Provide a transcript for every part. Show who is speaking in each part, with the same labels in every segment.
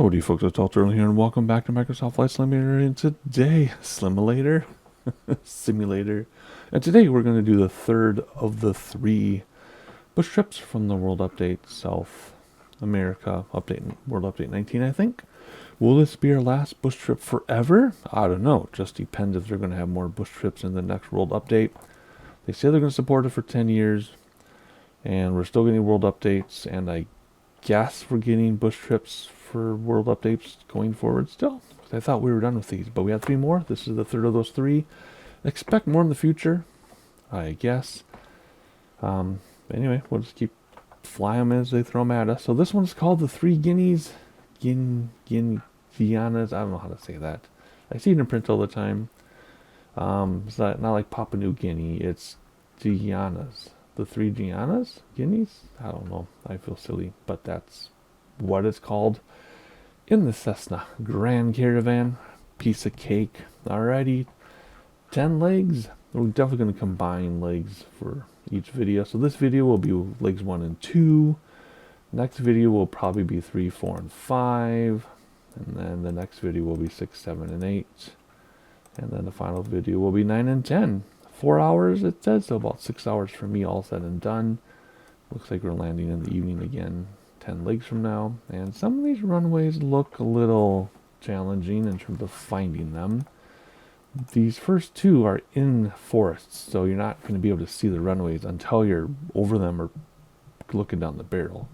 Speaker 1: Howdy folks, it's Ultra here and welcome back to Microsoft Flight Simulator, and today, Simulator, and today we're going to do the third of the 3 bush trips from the World Update South America update, World Update 19 I think. Will this be our last bush trip forever? I don't know, it just depends if they're going to have more bush trips in the next World Update. They say they're going to support it for 10 years, and we're still getting World Updates, and I guess we're getting bush trips for World Updates going forward still. I thought we were done with these, but we have 3 more. This is the third of those 3. Expect more in the future, I guess. Anyway, we'll just keep flying them as they throw them at us. So this one's called the 3 Guineas. Guianas. I don't know how to say that. I see it in print all the time. It's not like Papua New Guinea. It's Guianas. The 3 Guianas? Guineas? I don't know. I feel silly, but that's what it's called. In the Cessna Grand Caravan. Piece of cake. Alrighty. 10 legs. We're definitely going to combine legs for each video. So this video will be legs 1 and 2. Next video will probably be 3, 4, and 5. And then the next video will be 6, 7, and 8. And then the final video will be 9 and 10. 4 hours it says, so about 6 hours for me all said and done. Looks like we're landing in the evening again, 10 legs from now. And some of these runways look a little challenging in terms of finding them. These first 2 are in forests, so you're not going to be able to see the runways until you're over them or looking down the barrel.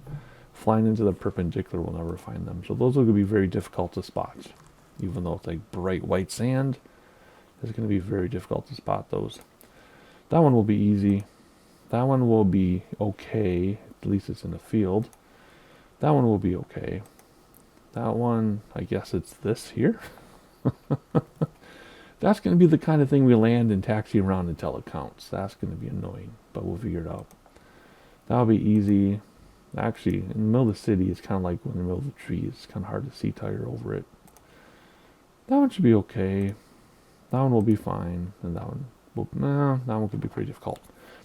Speaker 1: Flying into the perpendicular will never find them, so those are going to be very difficult to spot. Even though it's like bright white sand, it's going to be very difficult to spot those. That one will be easy. That one will be okay, at least it's in the field. That one will be okay. That one, I guess it's this here. That's going to be the kind of thing we land and taxi around until it counts. That's going to be annoying, but we'll figure it out. That'll be easy. Actually, in the middle of the city, it's kind of like in the middle of the trees. It's kind of hard to see till you're over it. That one should be okay. That one will be fine. And that one will, that one could be pretty difficult.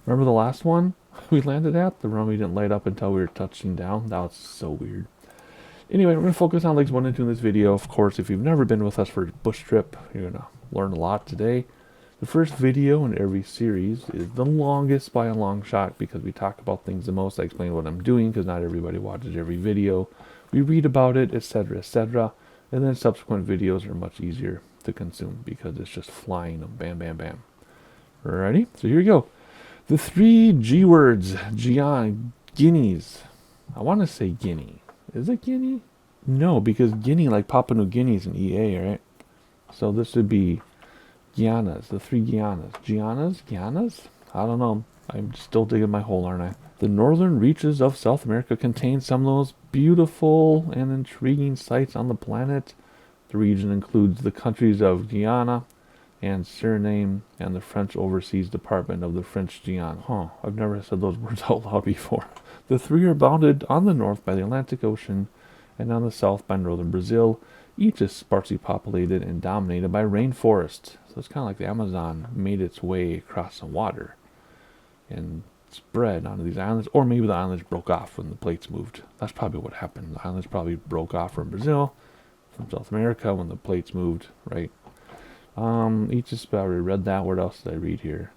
Speaker 1: Remember the last one we landed at? The runway didn't light up until we were touching down. That was so weird. Anyway, we're going to focus on legs 1 and 2 in this video. Of course, if you've never been with us for a bush trip, you're going to learn a lot today. The first video in every series is the longest by a long shot because we talk about things the most. I explain what I'm doing because not everybody watches every video. We read about it, etc., etc. And then subsequent videos are much easier to consume because it's just flying them. Bam, bam, bam. Alrighty, so here we go. The 3 G words. Guineas. I want to say Guinea. Is it Guinea? No, because Guinea, like Papua New Guinea, is an EA, right? So this would be Guianas, the 3 Guianas. Guianas? I don't know. I'm still digging my hole, aren't I? The northern reaches of South America contain some of the most beautiful and intriguing sights on the planet. The region includes the countries of Guyana and Suriname and the French Overseas Department of the French Guiana. I've never said those words out loud before. The 3 are bounded on the north by the Atlantic Ocean and on the south by northern Brazil. Each is sparsely populated and dominated by rainforest. So it's kind of like the Amazon made its way across the water and spread onto these islands. Or maybe the islands broke off when the plates moved. That's probably what happened. The islands probably broke off from Brazil, from South America when the plates moved, right? Each is, I already read that. What else did I read here?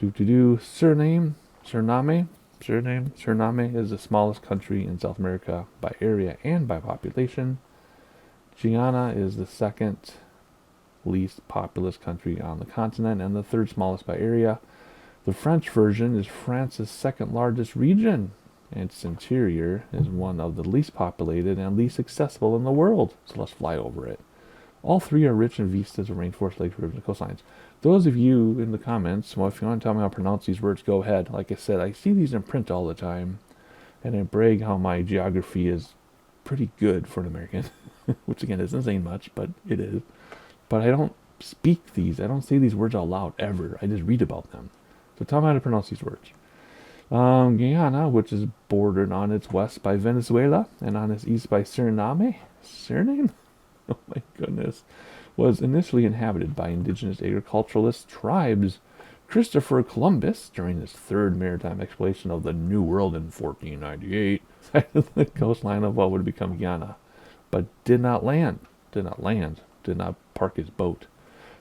Speaker 1: Suriname is the smallest country in South America by area and by population. Guyana is the second least populous country on the continent and the 3rd smallest by area. The French version is France's 2nd largest region, and its interior is one of the least populated and least accessible in the world. So let's fly over it. All 3 are rich in vistas of rainforest, lakes, rivers, and coastlines. Those of you in the comments, well, if you want to tell me how to pronounce these words, go ahead. Like I said, I see these in print all the time, and I brag how my geography is pretty good for an American, which again isn't saying much, but it is. But I don't speak these. I don't say these words out loud ever. I just read about them. So tell me how to pronounce these words. Guyana, which is bordered on its west by Venezuela and on its east by Suriname. Suriname? Oh my goodness. Was initially inhabited by indigenous agriculturalist tribes. Christopher Columbus, during his 3rd maritime exploration of the New World in 1498, sighted the coastline of what would become Guyana. but did not park his boat.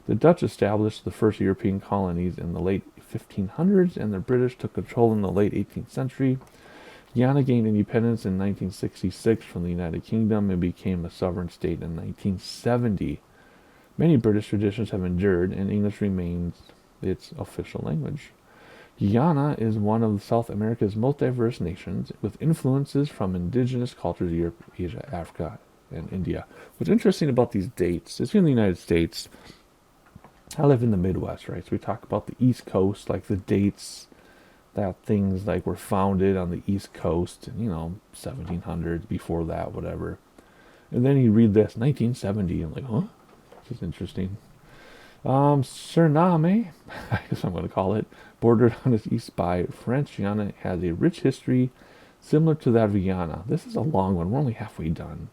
Speaker 1: The Dutch established the first European colonies in the late 1500s, and the British took control in the late 18th century. Guyana gained independence in 1966 from the United Kingdom and became a sovereign state in 1970. Many British traditions have endured, and English remains its official language. Guyana is one of South America's most diverse nations, with influences from indigenous cultures of Europe, Asia, Africa, and India. What's interesting about these dates is in the United States, I live in the Midwest, right? So we talk about the East Coast, like the dates that things like were founded on the East Coast, 1700s, before that, whatever. And then you read this, 1970, and like, huh? This is interesting. Suriname, I guess I'm going to call it, bordered on its east by French Guyana, has a rich history similar to that of Guyana. This is a long one. We're only halfway done.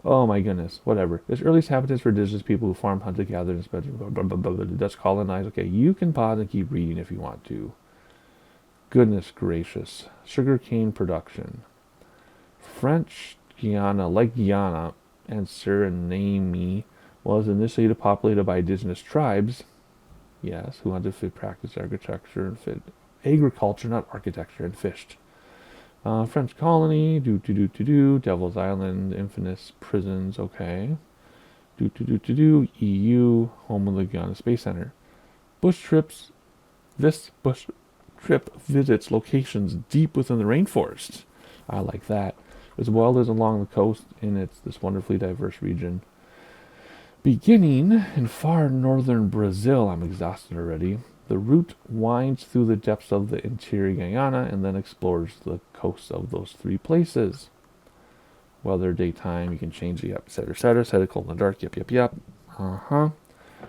Speaker 1: Oh my goodness, whatever. Its earliest inhabitants were indigenous people who farmed, hunted, gathered, and spread. The Dutch colonized. Okay, you can pause and keep reading if you want to. Goodness gracious. Sugarcane production. French Guyana, like Guyana and Suriname, was initially populated by indigenous tribes, yes, who wanted to practice agriculture, not architecture, and fished. French colony, Devil's Island, infamous prisons, okay. EU, home of the Guyana Space Center. This bush trip visits locations deep within the rainforest. I like that. As well as along the coast in this wonderfully diverse region. Beginning in far northern Brazil, I'm exhausted already, the route winds through the depths of the interior Guyana and then explores the coasts of those three places. Weather, daytime, you can change it up, etc. Set it cold in the dark, yep.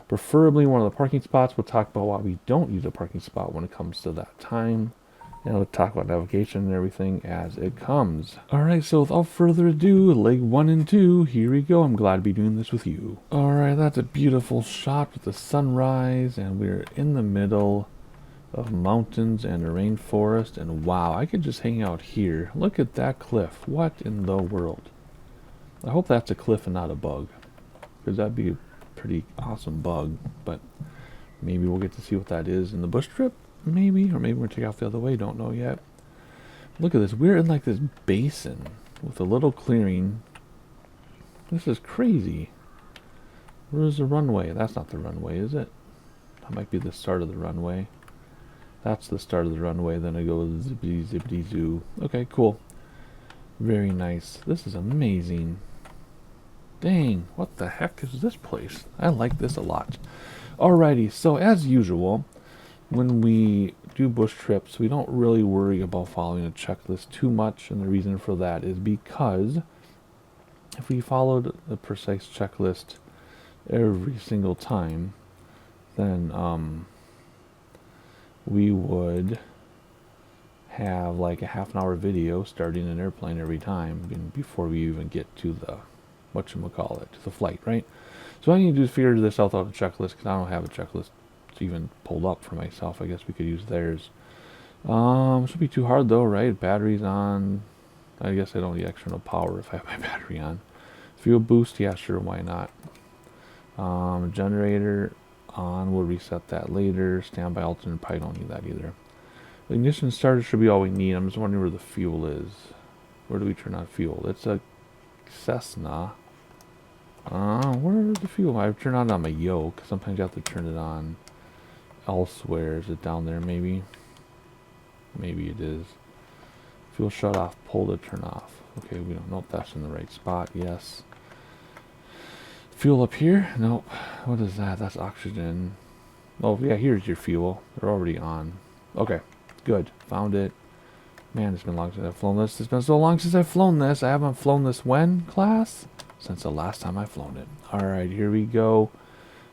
Speaker 1: Preferably one of the parking spots. We'll talk about why we don't use a parking spot when it comes to that time. And we'll talk about navigation and everything as it comes. Alright, so without further ado, leg 1 and 2, here we go. I'm glad to be doing this with you. Alright, that's a beautiful shot with the sunrise, and we're in the middle of mountains and a rainforest, and wow, I could just hang out here. Look at that cliff. What in the world? I hope that's a cliff and not a bug, because that'd be a pretty awesome bug, but maybe we'll get to see what that is in the bush trip. Maybe, or maybe we're going to take off the other way, don't know yet. Look at this, we're in like this basin with a little clearing. This is crazy. Where's the runway? That's not the runway, is it? That might be the start of the runway. That's the start of the runway, then it goes zippity zoo. Okay, cool. Very nice. This is amazing. Dang, what the heck is this place? I like this a lot. Alrighty, so as usual, when we do bush trips, we don't really worry about following a checklist too much, and the reason for that is because if we followed the precise checklist every single time, then we would have like a half-an-hour video starting an airplane every time before we even get to the to the flight, right? So all I need to do is figure this out without a checklist, because I don't have a checklist even pulled up for myself. I guess we could use theirs. Should be too hard though, right? Batteries on. I guess I don't need external power if I have my battery on. Fuel boost, yeah, sure, why not? Generator on, we'll reset that later. Standby alternate, probably don't need that either. The ignition starter should be all we need. I'm just wondering where the fuel is. Where do we turn on fuel? It's a Cessna. Where's the fuel? I've turned on my yoke. Sometimes you have to turn it on elsewhere. Is it down there maybe? Maybe it is. Fuel shut off, pull to turn off. Okay, we don't know if that's in the right spot. Yes. Fuel up here? Nope. What is that? That's oxygen. Oh yeah, here's your fuel. They're already on. Okay, good. Found it. Man, it's been long since I've flown this. It's been so long since I've flown this. I haven't flown this when, class? Since the last time I've flown it. Alright, here we go.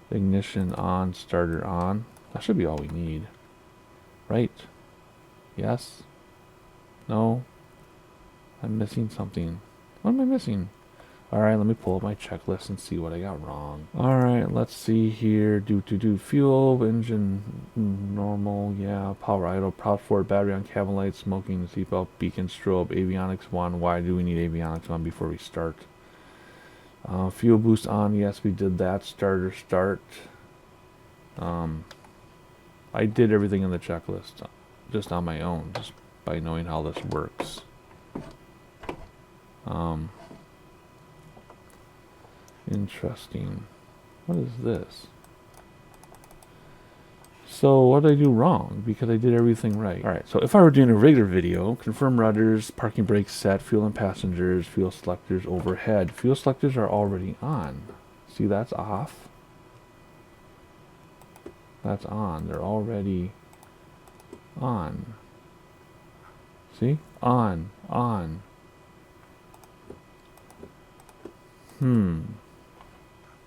Speaker 1: Ignition on, starter on. That should be all we need. Right? Yes? No? I'm missing something. What am I missing? Alright, let me pull up my checklist and see what I got wrong. Alright, let's see here. Do fuel, engine normal, yeah, power idle, proud forward, battery on, cabin light, smoking, seatbelt, beacon, strobe, avionics 1. Why do we need avionics 1 before we start? Fuel boost on, yes, we did that. Starter start. I did everything in the checklist just on my own, just by knowing how this works. Interesting. What is this? So what did I do wrong? Because I did everything right. Alright, so if I were doing a regular video, confirm rudders, parking brakes set, fuel and passengers, fuel selectors overhead. Fuel selectors are already on. See, that's off. That's on. They're already on. See? On.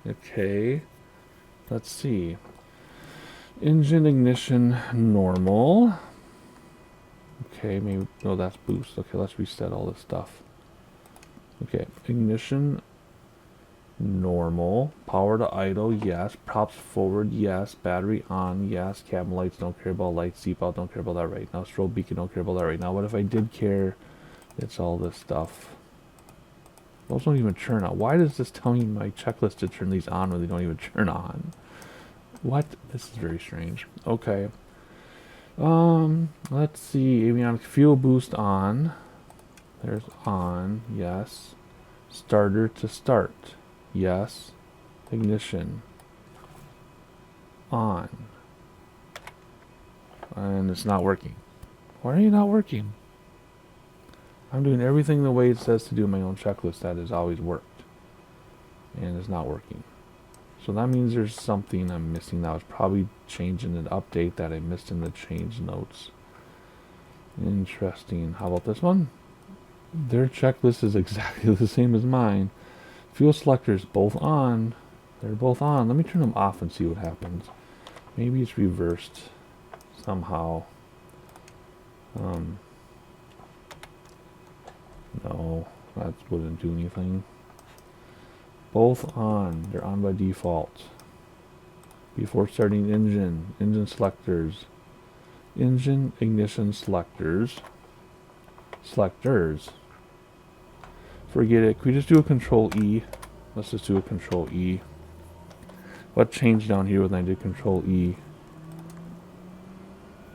Speaker 1: Okay. Let's see. Engine ignition normal. Okay, maybe, no, that's boost. Okay, let's reset all this stuff. Okay, ignition normal. Power to idle, yes. Props forward, yes. Battery on, yes. Cabin lights, don't care about lights. Seatbelt, don't care about that right now. Strobe beacon, don't care about that right now. What if I did care? It's all this stuff. Those don't even turn on. Why does this tell me my checklist to turn these on when they don't even turn on? What? This is very strange. Okay. Let's see. Avionics fuel boost on. There's on. Yes. Starter to start. Yes. Ignition. On. And it's not working. Why are you not working? I'm doing everything the way it says to do in my own checklist that has always worked. And it's not working. So that means there's something I'm missing. That was probably changing an update that I missed in the change notes. Interesting. How about this one? Their checklist is exactly the same as mine. Fuel selectors both on. They're both on. Let me turn them off and see what happens. Maybe it's reversed somehow. No, that wouldn't do anything. Both on. They're on by default. Before starting engine selectors. Engine ignition selectors. Forget it. Can we just do a control E? Let's just do a control E. What changed down here when I did control E?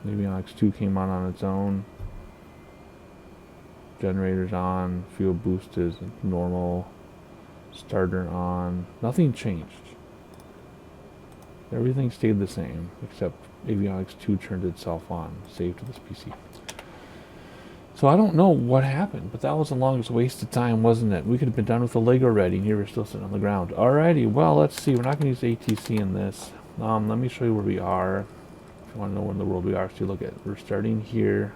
Speaker 1: Maybe X2 came on its own. Generators on. Fuel boost is normal. Starter on. Nothing changed. Everything stayed the same, except Avionics 2 turned itself on, saved to this PC. So I don't know what happened, but that was the longest waste of time, wasn't it? We could have been done with the leg already, and here we're still sitting on the ground. Alrighty, well, let's see. We're not going to use ATC in this. Let me show you where we are. If you want to know where in the world we are, so you look at, we're starting here.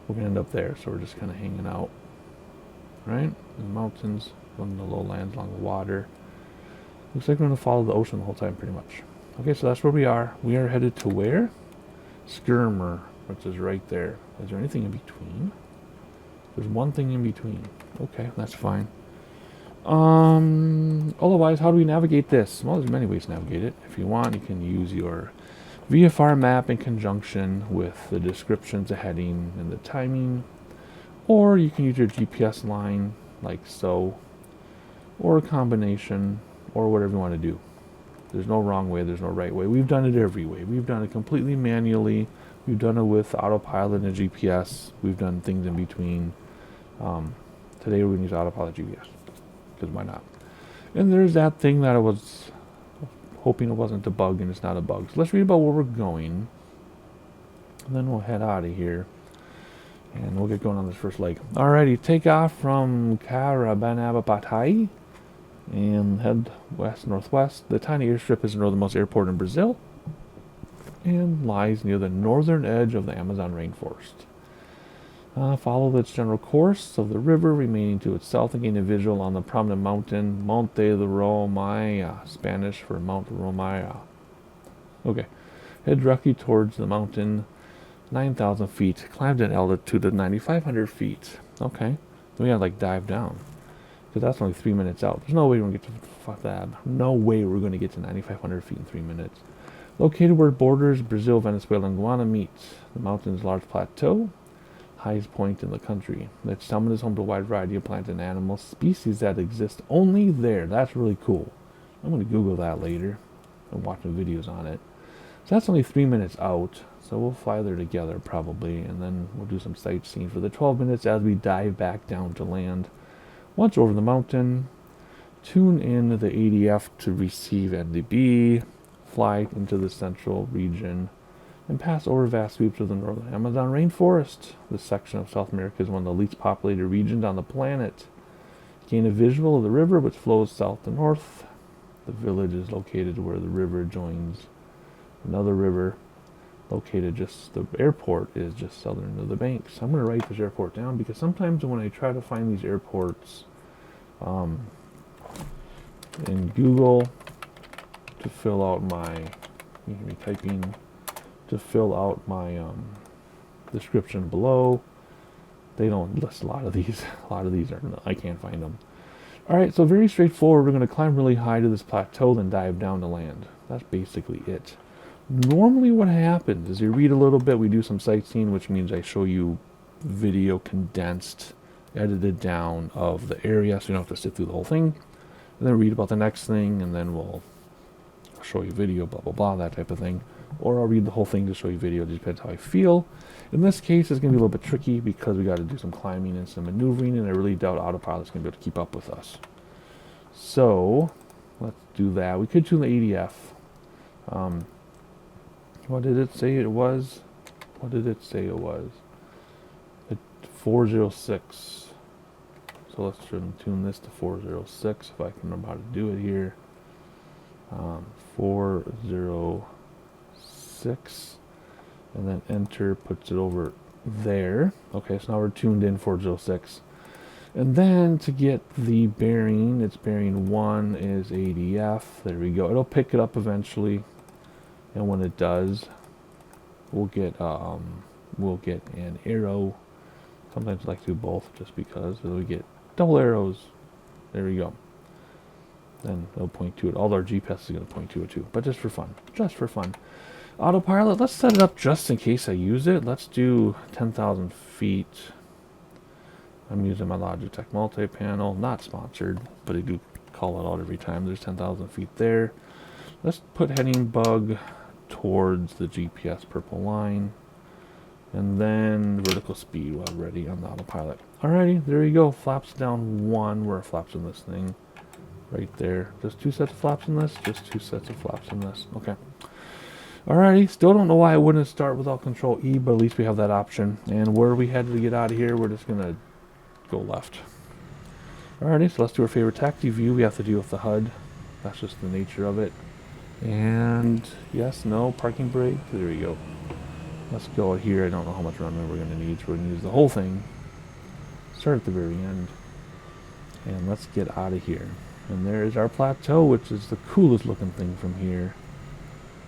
Speaker 1: We're going to end up there, so we're just kind of hanging out. Right? In the mountains, on the lowlands, along the water. Looks like we're going to follow the ocean the whole time, pretty much. Okay, so that's where we are. We are headed to where? Skirmer, which is right there. Is there anything in between? There's one thing in between. Okay, that's fine. Otherwise, how do we navigate this? Well, there's many ways to navigate it. If you want, you can use your VFR map in conjunction with the descriptions, the heading, and the timing. Or you can use your GPS line, like so. Or a combination, or whatever you want to do. There's no wrong way, there's no right way. We've done it every way. We've done it completely manually. We've done it with autopilot and GPS. We've done things in between. Today we're going to use autopilot GPS. Because why not? And there's that thing that I was hoping it wasn't a bug, and it's not a bug. So let's read about where we're going. And then we'll head out of here. And we'll get going on this first leg. Alrighty, take off from Caramambataí and head west-northwest. The tiny airstrip is the northernmost airport in Brazil and lies near the northern edge of the Amazon rainforest. Follow its general course of the river, remaining to its south and gain a visual on the prominent mountain, Monte de Romaya, Spanish for Mount Romaya. Okay, head directly towards the mountain, 9,000 feet, climbed an altitude of 9,500 feet. Okay, then we gotta like dive down, because that's only 3 minutes out. There's no way we're gonna get to, fuck that, no way we're gonna get to 9,500 feet in 3 minutes. Located where borders Brazil, Venezuela, and Guyana meet. The mountain's large plateau highest point in the country. Its summit is home to a wide variety of plant and animal species that exist only there. That's really cool. I'm going to Google that later and watch some videos on it. So that's only 3 minutes out, so we'll fly there together probably, and then we'll do some sightseeing for the 12 minutes as we dive back down to land. Once over the mountain, tune in the ADF to receive NDB, fly into the central region, and pass over vast sweeps of the northern Amazon rainforest. This section of South America is one of the least populated regions on the planet. Gain a visual of the river which flows south to north. The village is located where the river joins another river located just, the airport is just southern of the banks. I'm going to write this airport down because sometimes when I try to find these airports in Google to fill out my, you can be typing to fill out my description below, they don't list a lot of these. A lot of these are, I can't find them. Alright, so very straightforward. We're going to climb really high to this plateau, then dive down to land. That's basically it. Normally what happens is you read a little bit, we do some sightseeing, which means I show you video condensed, edited down of the area, so you don't have to sit through the whole thing. And then read about the next thing, and then we'll show you video, blah, blah, blah, that type of thing. Or I'll read the whole thing to show you video, it depends how I feel. In this case, it's going to be a little bit tricky because we got to do some climbing and some maneuvering, and I really doubt autopilot's going to be able to keep up with us. So, let's do that. We could tune the ADF. What did it say it was? What did it say it was? 406. So let's tune this to 406 if I can remember how to do it here. 406, and then enter puts it over there. Okay, so now we're tuned in 406. And then to get the bearing, its bearing 1 is ADF. There we go. It'll pick it up eventually. And when it does, we'll get an arrow. Sometimes I like to do both just because we get double arrows. There we go. Then it'll point to it. All our GPS is going to point to it too, but just for fun. Just for fun. Autopilot, let's set it up just in case I use it. Let's do 10,000 feet. I'm using my Logitech multi-panel. Not sponsored, but I do call it out every time. There's 10,000 feet there. Let's put heading bug towards the GPS purple line, and then vertical speed while ready on the autopilot. Alrighty, there you go. Flaps down 1. Where are flaps in this thing? Right there. Just 2 sets of flaps in this. Just 2 sets of flaps in this. Okay. Alrighty. Still don't know why I wouldn't start without Control E, but at least we have that option. And where are we headed to get out of here? We're just gonna go left. Alrighty. So let's do our favorite taxi view. We have to deal with the HUD. That's just the nature of it. And yes, no, parking brake. There we go. Let's go out here. I don't know how much runway we're going to need, so we're going to use the whole thing. Start at the very end. And let's get out of here. And there is our plateau, which is the coolest looking thing from here.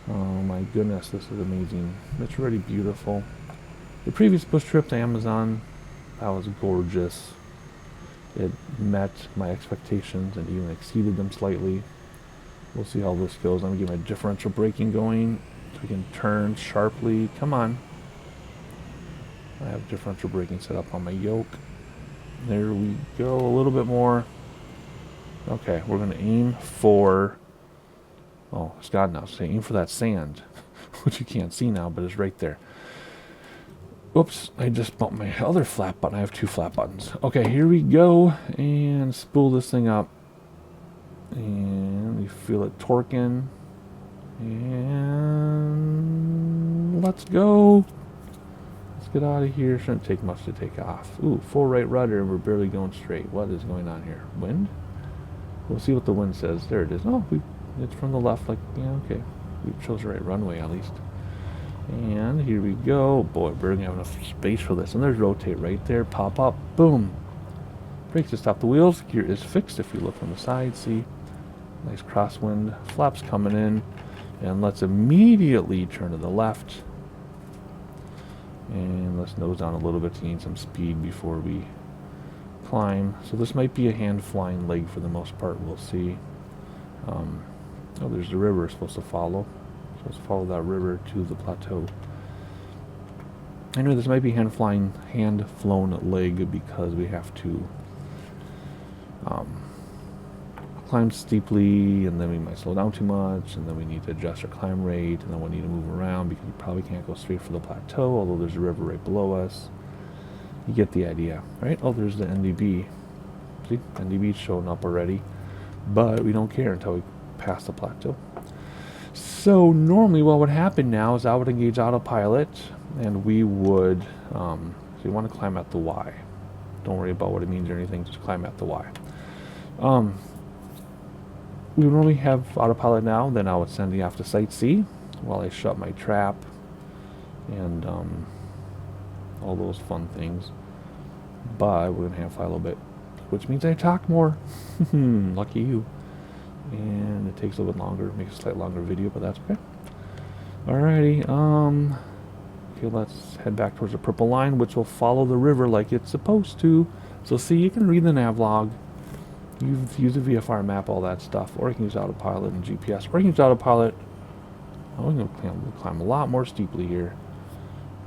Speaker 1: Oh my goodness, this is amazing. It's really beautiful. The previous bush trip to Amazon, that was gorgeous. It met my expectations and even exceeded them slightly. We'll see how this goes. I'm going to get my differential braking going so we can turn sharply. Come on. I have differential braking set up on my yoke. There we go. A little bit more. Okay, we're going to aim for... Oh, it's God now. So aim for that sand, which you can't see now, but it's right there. Oops, I just bumped my other flap button. I have 2 flap buttons. Okay, here we go. And spool this thing up. And you feel it torquing. And let's go. Let's get out of here. Shouldn't take much to take off. Ooh, full right rudder, and we're barely going straight. What is going on here? Wind? We'll see what the wind says. There it is. Oh, it's from the left. Like, yeah, okay. We chose the right runway at least. And here we go. Boy, we're gonna have enough space for this. And there's rotate right there. Pop up. Boom. Brakes to stop the wheels. Gear is fixed if you look from the side. See? Nice crosswind. Flaps coming in. And let's immediately turn to the left. And let's nose down a little bit to gain some speed before we climb. So this might be a hand flying leg for the most part. We'll see. Oh, there's the river we're supposed to follow. Supposed to follow that river to the plateau. Anyway, this might be hand-flown leg because we have to climb steeply, and then we might slow down too much, and then we need to adjust our climb rate, and then we'll need to move around because we probably can't go straight for the plateau, although there's a river right below us. You get the idea, right? Oh, there's the NDB. See, NDB's showing up already, but we don't care until we pass the plateau. So normally what would happen now is I would engage autopilot, and we would, so you want to climb at the Y. Don't worry about what it means or anything, just climb at the Y. We would normally have autopilot now, then I would send you off to Site C while I shut my trap and all those fun things. But we're going to hand fly a little bit, which means I talk more. Lucky you. And it takes a little bit longer, makes a slightly longer video, but that's okay. Alrighty, okay, let's head back towards the purple line, which will follow the river like it's supposed to. So see, you can read the navlog, use a VFR map, all that stuff, or you can use autopilot and GPS, or you can use autopilot. Oh, we're going to climb a lot more steeply here.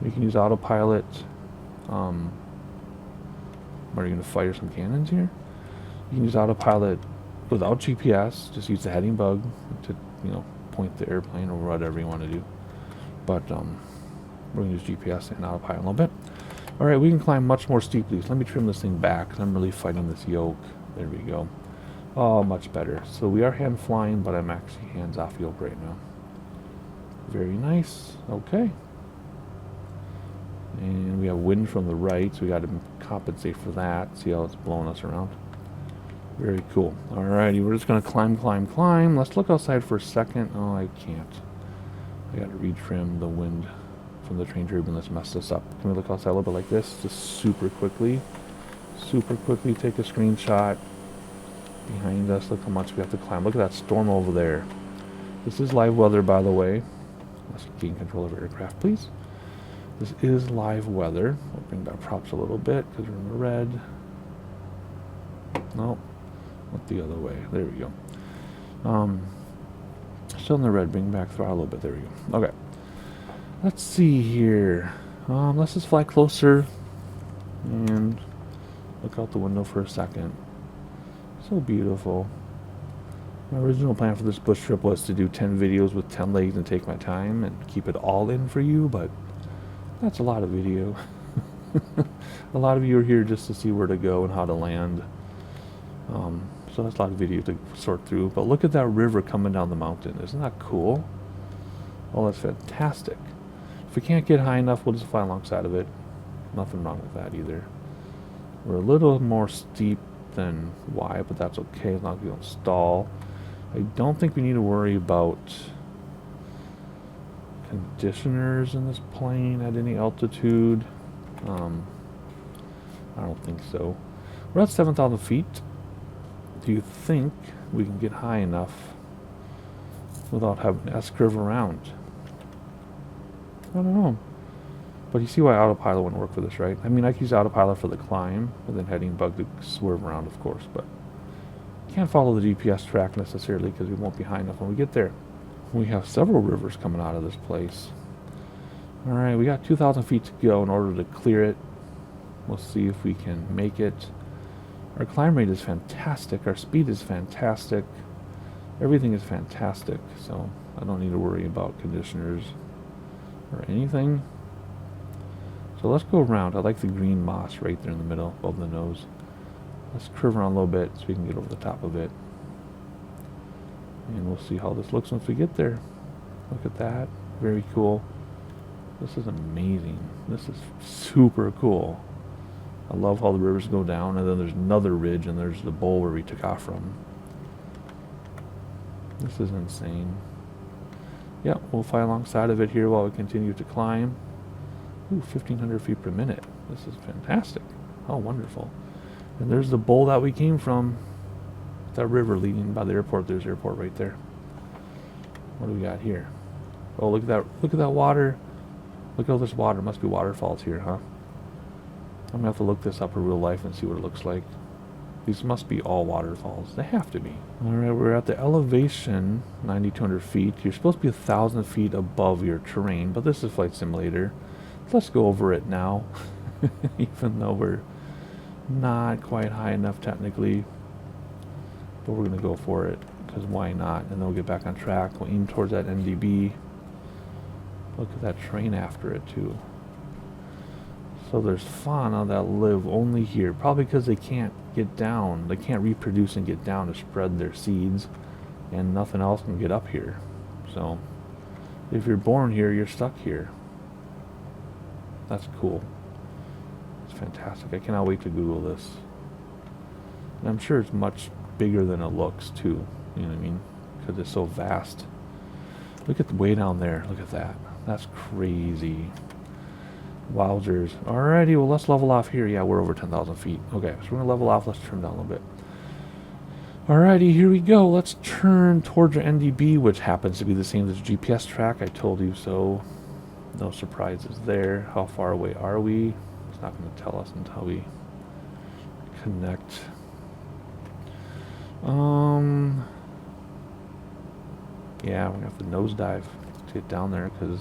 Speaker 1: You can use autopilot. Are you going to fire some cannons here? You can use autopilot without GPS, just use the heading bug to, point the airplane or whatever you want to do. But we're going to use GPS and autopilot a little bit. Alright, we can climb much more steeply. So let me trim this thing back because I'm really fighting this yoke. There we go. Oh, much better. So we are hand flying, but I'm actually hands off yoke right now. Very nice. Okay. And we have wind from the right, so we got to compensate for that. See how it's blowing us around. Very cool. Alrighty, we're just going to climb. Let's look outside for a second. Oh, I can't. I got to retrim the wind from the train turbulence. Messed us up. Can we look outside a little bit like this? Just super quickly take a screenshot. Behind us, look how much we have to climb. Look at that storm over there. This is live weather, by the way. Let's gain control of our aircraft, please. This is live weather. I'll bring down props a little bit because we're in the red. No, not the other way. There we go. Still in the red. Bring back throttle a little bit. There we go. Okay. Let's see here. Let's just fly closer and look out the window for a second. So beautiful. My original plan for this bush trip was to do 10 videos with 10 legs and take my time and keep it all in for you, but that's a lot of video. A lot of you are here just to see where to go and how to land. So that's a lot of video to sort through. But look at that river coming down the mountain. Isn't that cool? Oh, that's fantastic. If we can't get high enough, we'll just fly alongside of it. Nothing wrong with that either. We're a little more steep than Y, but that's okay as long as we don't stall. I don't think we need to worry about conditioners in this plane at any altitude. I don't think so. We're at 7,000 feet. Do you think we can get high enough without having to S-curve around? I don't know. But you see why autopilot wouldn't work for this, right? I mean, I could use autopilot for the climb, and then heading bug to swerve around, of course, but can't follow the GPS track necessarily because we won't be high enough when we get there. We have several rivers coming out of this place. Alright, we got 2,000 feet to go in order to clear it. We'll see if we can make it. Our climb rate is fantastic. Our speed is fantastic. Everything is fantastic, so I don't need to worry about conditioners or anything. So let's go around. I like the green moss right there in the middle above the nose. Let's curve around a little bit so we can get over the top of it. And we'll see how this looks once we get there. Look at that. Very cool. This is amazing. This is super cool. I love how the rivers go down, and then there's another ridge, and there's the bowl where we took off from. This is insane. Yeah, we'll fly alongside of it here while we continue to climb. Ooh, 1,500 feet per minute. This is fantastic. How wonderful. And there's the bowl that we came from. That river leading by the airport. There's the airport right there. What do we got here? Oh, look at that. Look at that water. Look at all this water. Must be waterfalls here, huh? I'm going to have to look this up in real life and see what it looks like. These must be all waterfalls. They have to be. Alright, we're at the elevation, 9,200 feet. You're supposed to be 1,000 feet above your terrain, but this is Flight Simulator. Let's go over it now, even though we're not quite high enough technically. But we're going to go for it, because why not? And then we'll get back on track. We'll aim towards that NDB. Look at that train after it, too. So there's fauna that live only here. Probably because they can't get down. They can't reproduce and get down to spread their seeds. And nothing else can get up here. So if you're born here, you're stuck here. That's cool. It's fantastic. I cannot wait to Google this. And I'm sure it's much bigger than it looks, too. You know what I mean? Because it's so vast. Look at the way down there. Look at that. That's crazy. Wowzers. Alrighty, well, let's level off here. Yeah, we're over 10,000 feet. Okay, so we're going to level off. Let's trim down a little bit. Alrighty, here we go. Let's turn towards our NDB, which happens to be the same as the GPS track. I told you so. No surprises there. How far away are we? It's not going to tell us until we connect. Yeah, we're going to have to nosedive to get down there because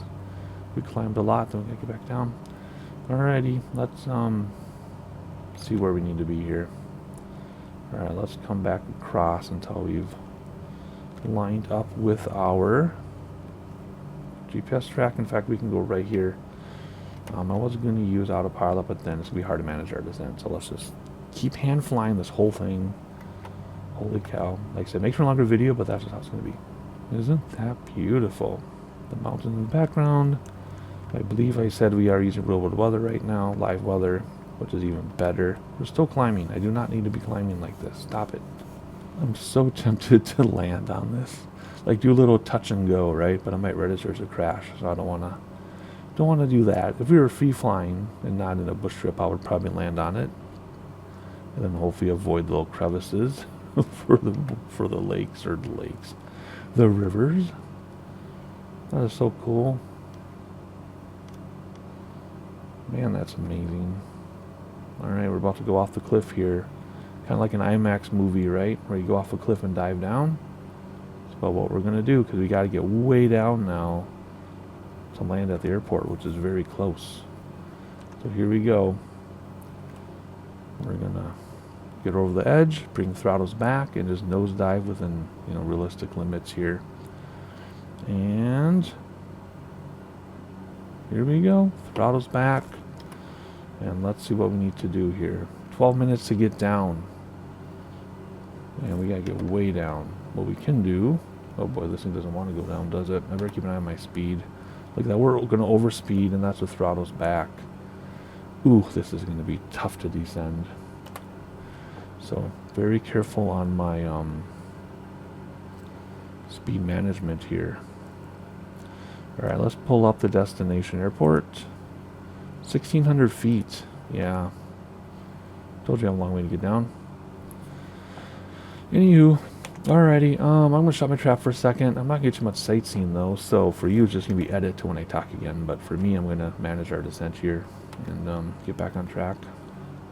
Speaker 1: we climbed a lot, then we got to get back down. Alrighty, let's see where we need to be here. Alright, let's come back across until we've lined up with our GPS track. In fact, we can go right here. I was going to use autopilot, but then it's going to be hard to manage our descent. So let's just keep hand flying this whole thing. Holy cow. Like I said, makes for a longer video, but that's just how it's going to be. Isn't that beautiful? The mountains in the background. I believe I said we are using real world weather right now, live weather, which is even better. We're still climbing. I do not need to be climbing like this. Stop it. I'm so tempted to land on this. Like do a little touch and go, right? But I might register as a crash, so I don't want to do that. If we were free flying and not in a bush trip, I would probably land on it. And then hopefully avoid little crevices for the lakes or the rivers. That is so cool. Man, that's amazing. Alright, we're about to go off the cliff here. Kind of like an IMAX movie, right? Where you go off a cliff and dive down. That's about what we're going to do, because we got to get way down now to land at the airport, which is very close. So here we go. We're going to get over the edge, bring throttles back, and just nosedive within, realistic limits here. And here we go. Throttles back. And let's see what we need to do here. 12 minutes to get down. And we gotta get way down. What we can do... Oh boy, this thing doesn't want to go down, does it? I better keep an eye on my speed. Look at that, we're gonna overspeed, and that's with throttles back. Ooh, this is gonna be tough to descend. So, very careful on my speed management here. Alright, let's pull up the destination airport. 1,600 feet. Yeah. Told you I have a long way to get down. Anywho, alrighty. I'm going to stop my trap for a second. I'm not going to get too much sightseeing though, so for you it's just going to be edit to when I talk again. But for me, I'm going to manage our descent here and get back on track.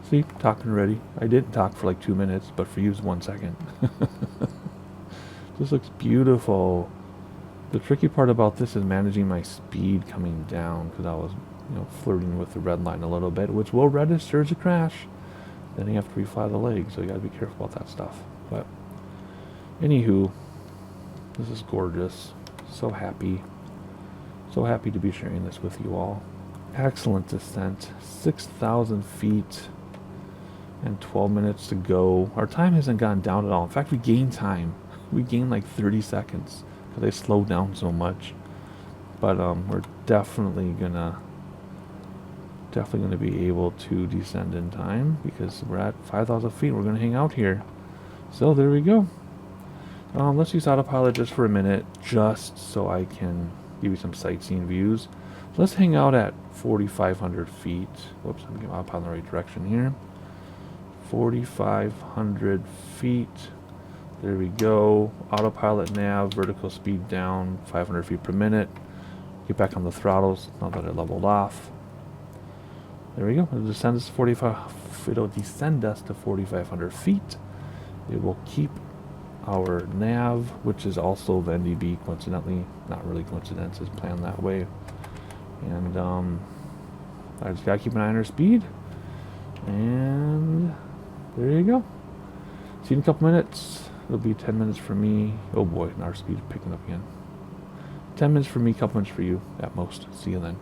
Speaker 1: See, talking already. I didn't talk for like 2 minutes, but for you it's 1 second. This looks beautiful. The tricky part about this is managing my speed coming down, because I was, flirting with the red line a little bit, which will register as a crash. Then you have to refly the leg, so you got to be careful about that stuff. But anywho, this is gorgeous. So happy to be sharing this with you all. Excellent descent. 6,000 feet and 12 minutes to go. Our time hasn't gone down at all. In fact, we gained time. We gained like 30 seconds because they slowed down so much. But we're definitely gonna be able to descend in time because we're at 5,000 feet. We're gonna hang out here. So there we go. Let's use autopilot just for a minute, just so I can give you some sightseeing views. Let's hang out at 4,500 feet. Whoops, I'm getting autopilot in the right direction here. 4,500 feet. There we go. Autopilot nav, vertical speed down, 500 feet per minute. Get back on the throttles now that I leveled off. There we go. It'll descend us to 4,500 feet. It will keep our nav, which is also the NDB, coincidentally. Not really coincidence, it's planned that way. And I just gotta keep an eye on our speed. And there you go. See you in a couple minutes. It'll be 10 minutes for me. Oh boy, our speed is picking up again. 10 minutes for me, couple minutes for you at most. See you then.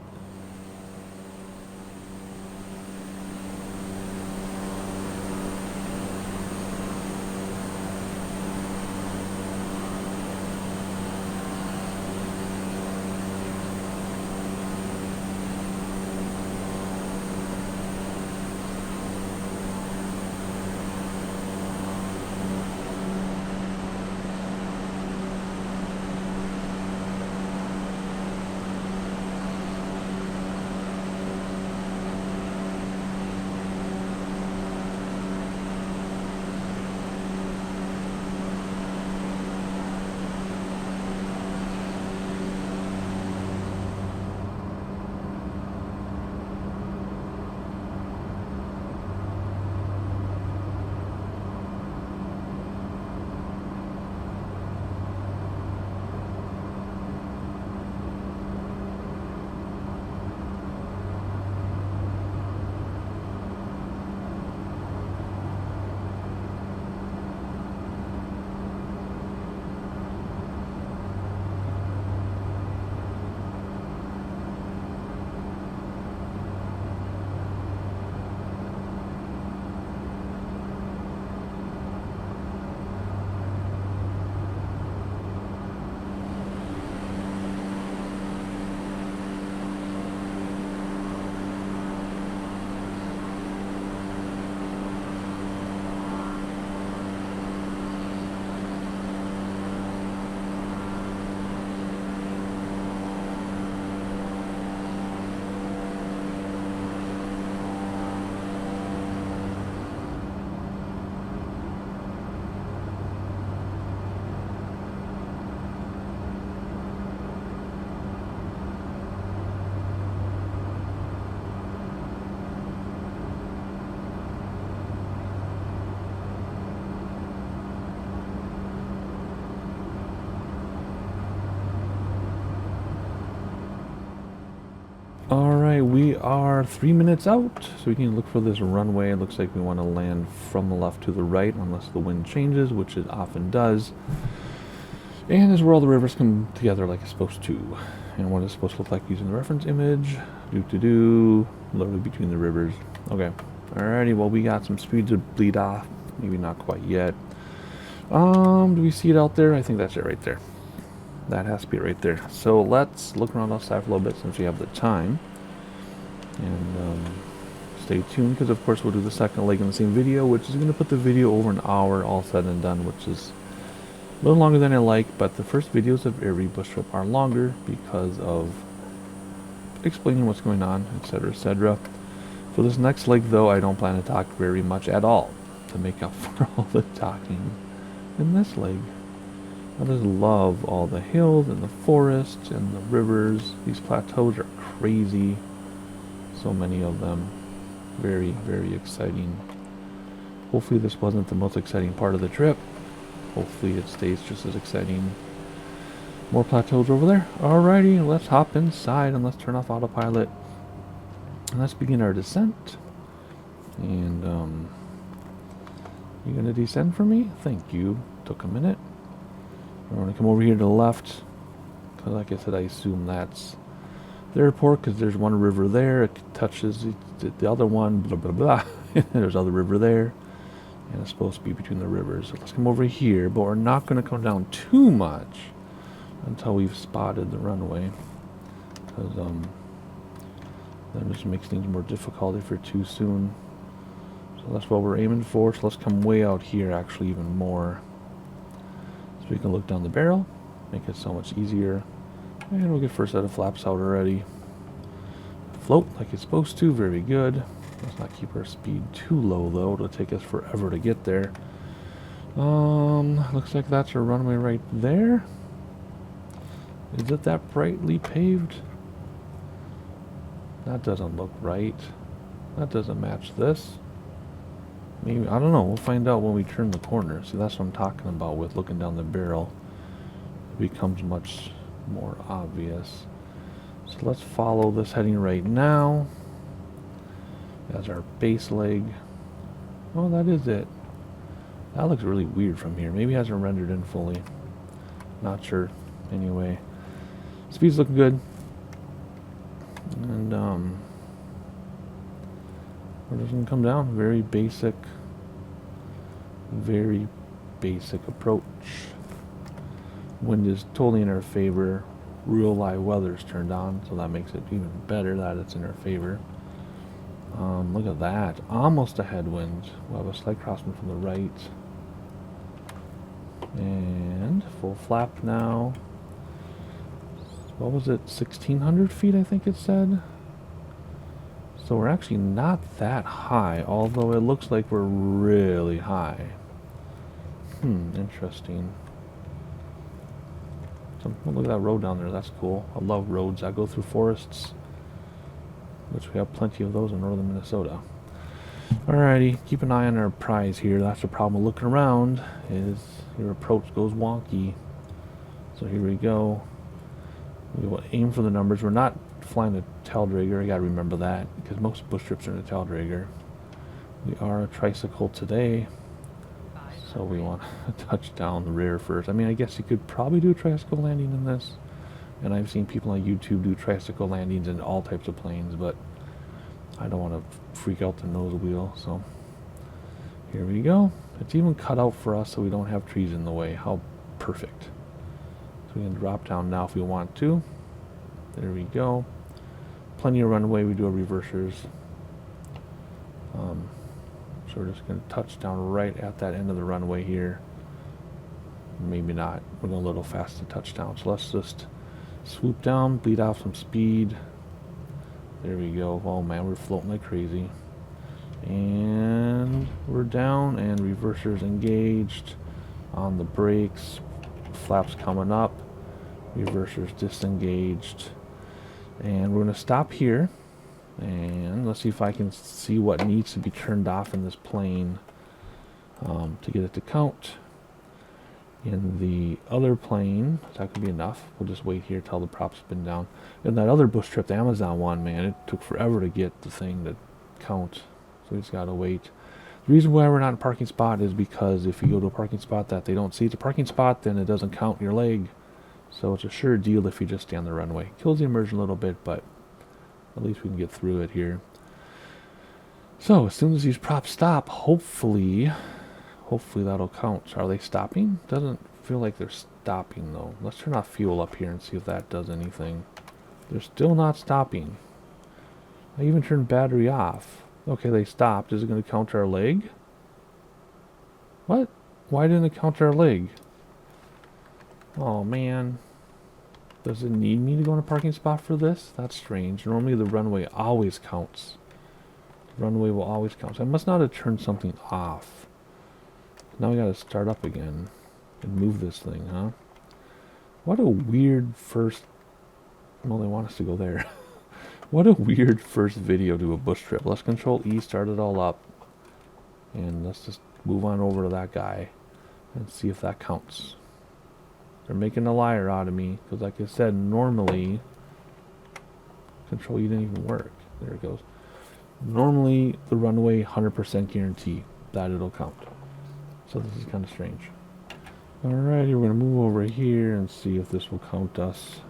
Speaker 1: Alright, we are 3 minutes out, so we can look for this runway. It looks like we want to land from the left to the right, unless the wind changes, which it often does. And this is where all the rivers come together like it's supposed to. And what it's supposed to look like using the reference image. Literally between the rivers. Okay, alrighty, well we got some speed to bleed off. Maybe not quite yet. Do we see it out there? I think that's it right there. That has to be right there. So let's look around outside for a little bit since we have the time. And stay tuned, because of course we'll do the second leg in the same video, which is going to put the video over an hour all said and done, which is a little longer than I like. But the first videos of every bush trip are longer because of explaining what's going on, etc., etc. For this next leg though, I don't plan to talk very much at all to make up for all the talking in this leg. I just love all the hills and the forests and the rivers. These plateaus are crazy. So many of them. Very, very exciting. Hopefully this wasn't the most exciting part of the trip. Hopefully it stays just as exciting. More plateaus over there. Alrighty, let's hop inside and let's turn off autopilot. And let's begin our descent. And, you gonna descend for me? Thank you. Took a minute. I'm going to come over here to the left, because like I said, I assume that's the airport, because there's one river there, it touches the other one, blah blah blah, there's other river there, and it's supposed to be between the rivers. So let's come over here, but we're not going to come down too much until we've spotted the runway, because that just makes things more difficult if you're too soon. So that's what we're aiming for. So let's come way out here, actually even more. So we can look down the barrel, make it so much easier. And we'll get first set of flaps out already. Float like it's supposed to, very good. Let's not keep our speed too low though, it'll take us forever to get there. Looks like that's our runway right there. Is it that brightly paved? That doesn't look right. That doesn't match this. Maybe, I don't know, we'll find out when we turn the corner. See, that's what I'm talking about with looking down the barrel. It becomes much more obvious. So let's follow this heading right now. as our base leg. Oh, that is it. That looks really weird from here. Maybe it hasn't rendered in fully. Not sure. Anyway, speed's looking good. And we're just gonna come down. Very basic approach. Wind is totally in our favor. Real live weather's turned on, so that makes it even better that it's in our favor. Look at that. Almost a headwind. We'll have a slight crosswind from the right. And full flap now. What was it? 1,600 feet, I think it said. So we're actually not that high, although it looks like we're really high. Interesting. So, oh, look at that road down there. That's cool. I love roads that go through forests, which we have plenty of those in northern Minnesota. Alrighty, keep an eye on our prize here. That's the problem with looking around, is your approach goes wonky. So here we go. We will aim for the numbers. We're not flying a tail dragger. I gotta remember that, because most bush trips are in a tail dragger. We are a tricycle today, so we want to touch down the rear first. I mean, I guess you could probably do a tricycle landing in this, and I've seen people on YouTube do tricycle landings in all types of planes, but I don't want to freak out the nose wheel. So here we go. It's even cut out for us so we don't have trees in the way. How perfect. So we can drop down now if we want to. There we go. Plenty of runway. We do our reversers. So we're just going to touch down right at that end of the runway here. Maybe not. We're going a little fast to touch down. So let's just swoop down, bleed off some speed. There we go. Oh man, we're floating like crazy. And we're down, and reversers engaged on the brakes. Flaps coming up. Reversers disengaged. And we're going to stop here. And let's see if I can see what needs to be turned off in this plane to get it to count. In the other plane, that could be enough. We'll just wait here till the props spin down. In that other bush trip, the Amazon one, man, it took forever to get the thing to count. So we just gotta wait. The reason why we're not in a parking spot is because if you go to a parking spot that they don't see it's a parking spot, then it doesn't count your leg. So it's a sure deal if you just stay on the runway. Kills the immersion a little bit, but at least we can get through it here. So as soon as these props stop, hopefully that'll count. So are they stopping? Doesn't feel like they're stopping though. Let's turn off fuel up here and see if that does anything. They're still not stopping. I even turned battery off. Okay, they stopped. Is it going to count our leg? What? Why didn't it count our leg? Oh man. Does it need me to go in a parking spot for this? That's strange. Normally the runway always counts. The runway will always count. So I must not have turned something off. Now we gotta start up again and move this thing, huh? What a weird first... Well, they want us to go there. What a weird first video to a bush trip. Let's Control E, start it all up. And let's just move on over to that guy and see if that counts. They're making a liar out of me, because like I said, normally Control E didn't even work. There it goes. Normally the runway 100% guarantee that it'll count. So this is kind of strange. Alrighty, we're going to move over here and see if this will count us.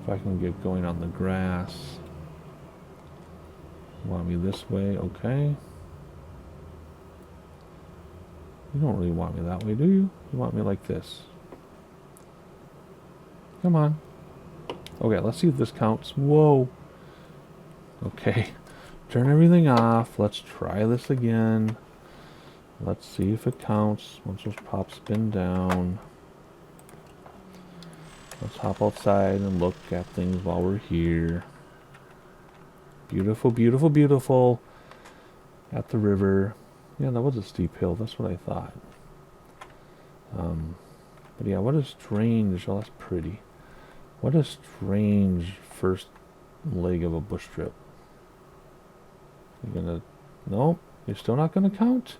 Speaker 1: If I can get going on the grass. Want me this way? Okay. You don't really want me that way, do you? You want me like this. Come on. Okay, let's see if this counts. Whoa. Okay. Turn everything off. Let's try this again. Let's see if it counts once those props spin down. Let's hop outside and look at things while we're here. Beautiful, beautiful, beautiful. At the river. Yeah, that was a steep hill. That's what I thought. But yeah, what a strange... Oh, that's pretty. What a strange first leg of a bush trip. You're gonna... Nope. You're still not gonna count?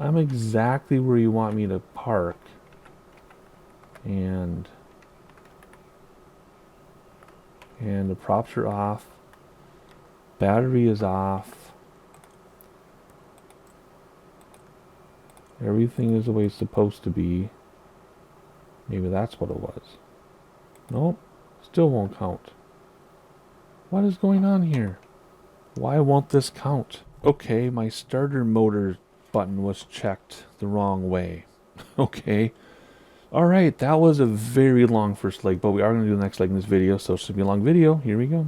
Speaker 1: I'm exactly where you want me to park. And the props are off. Battery is off. Everything is the way it's supposed to be. Maybe that's what it was. Nope. Still won't count. What is going on here? Why won't this count? Okay, my starter motor button was checked the wrong way. Okay. Alright, that was a very long first leg, but we are going to do the next leg in this video, so it should be a long video. Here we go.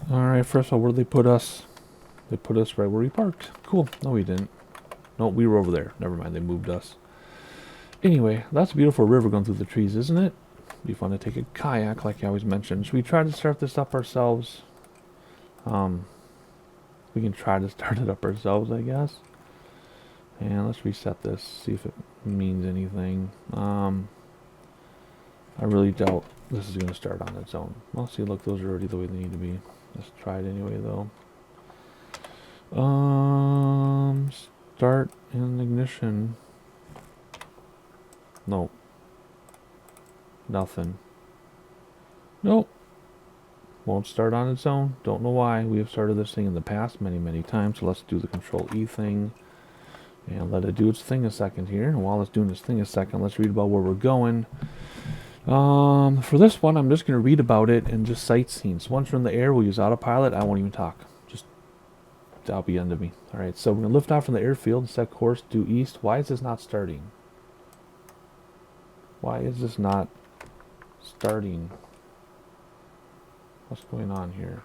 Speaker 1: Alright, first of all, where did they put us? They put us right where we parked. Cool. No, we didn't. No, we were over there. Never mind, they moved us. Anyway, that's a beautiful river going through the trees, isn't it? Be fun to take a kayak, like I always mentioned. Should we try to start this up ourselves? We can try to start it up ourselves, I guess. And let's reset this, see if it means anything. I really doubt this is going to start on its own. Well, see, look, those are already the way they need to be. Let's try it anyway, though. Start and ignition. Nope. Nothing. Nope. Won't start on its own. Don't know why. We have started this thing in the past many times. So let's do the Control E thing. And let it do its thing a second here. And while it's doing its thing a second, let's read about where we're going. For this one, I'm just going to read about it and just sightseeing. So once we're in the air, we'll use autopilot. I won't even talk. Just, that'll be the end of me. Alright, so we're going to lift off from the airfield and set course due east. Why is this not starting? Why is this not starting? What's going on here?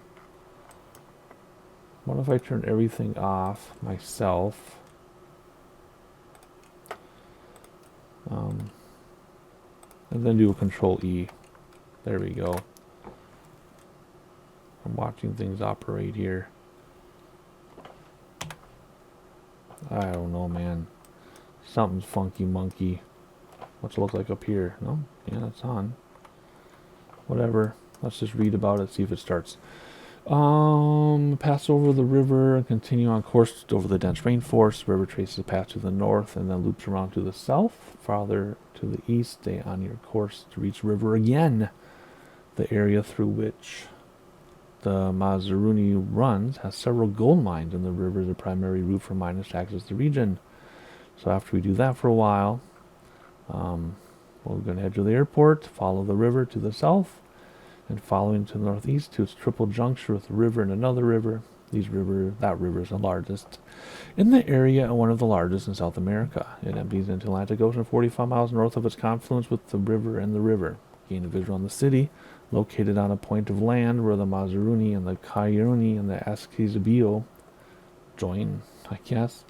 Speaker 1: What if I turn everything off myself? And then do a Control E. There we go. I'm watching things operate here. I don't know, man. Something's funky monkey. What's it look like up here? No? Yeah, it's on. Whatever. Let's just read about it, see if it starts. Pass over the river and continue on course over the dense rainforest. The river traces a path to the north and then loops around to the south. Farther to the east, stay on your course to reach the river again. The area through which the Mazaruni runs has several gold mines, and the river is a primary route for miners to access the region. So after we do that for a while, we're going to head to the airport, follow the river to the south, and following to the northeast to its triple juncture with a river and another river. That river is the largest in the area and one of the largest in South America. It empties into the Atlantic Ocean 45 miles north of its confluence with the river and the river. Gain a visual on the city, located on a point of land where the Mazaruni and the Kayuni and the Esquizabio join, I guess.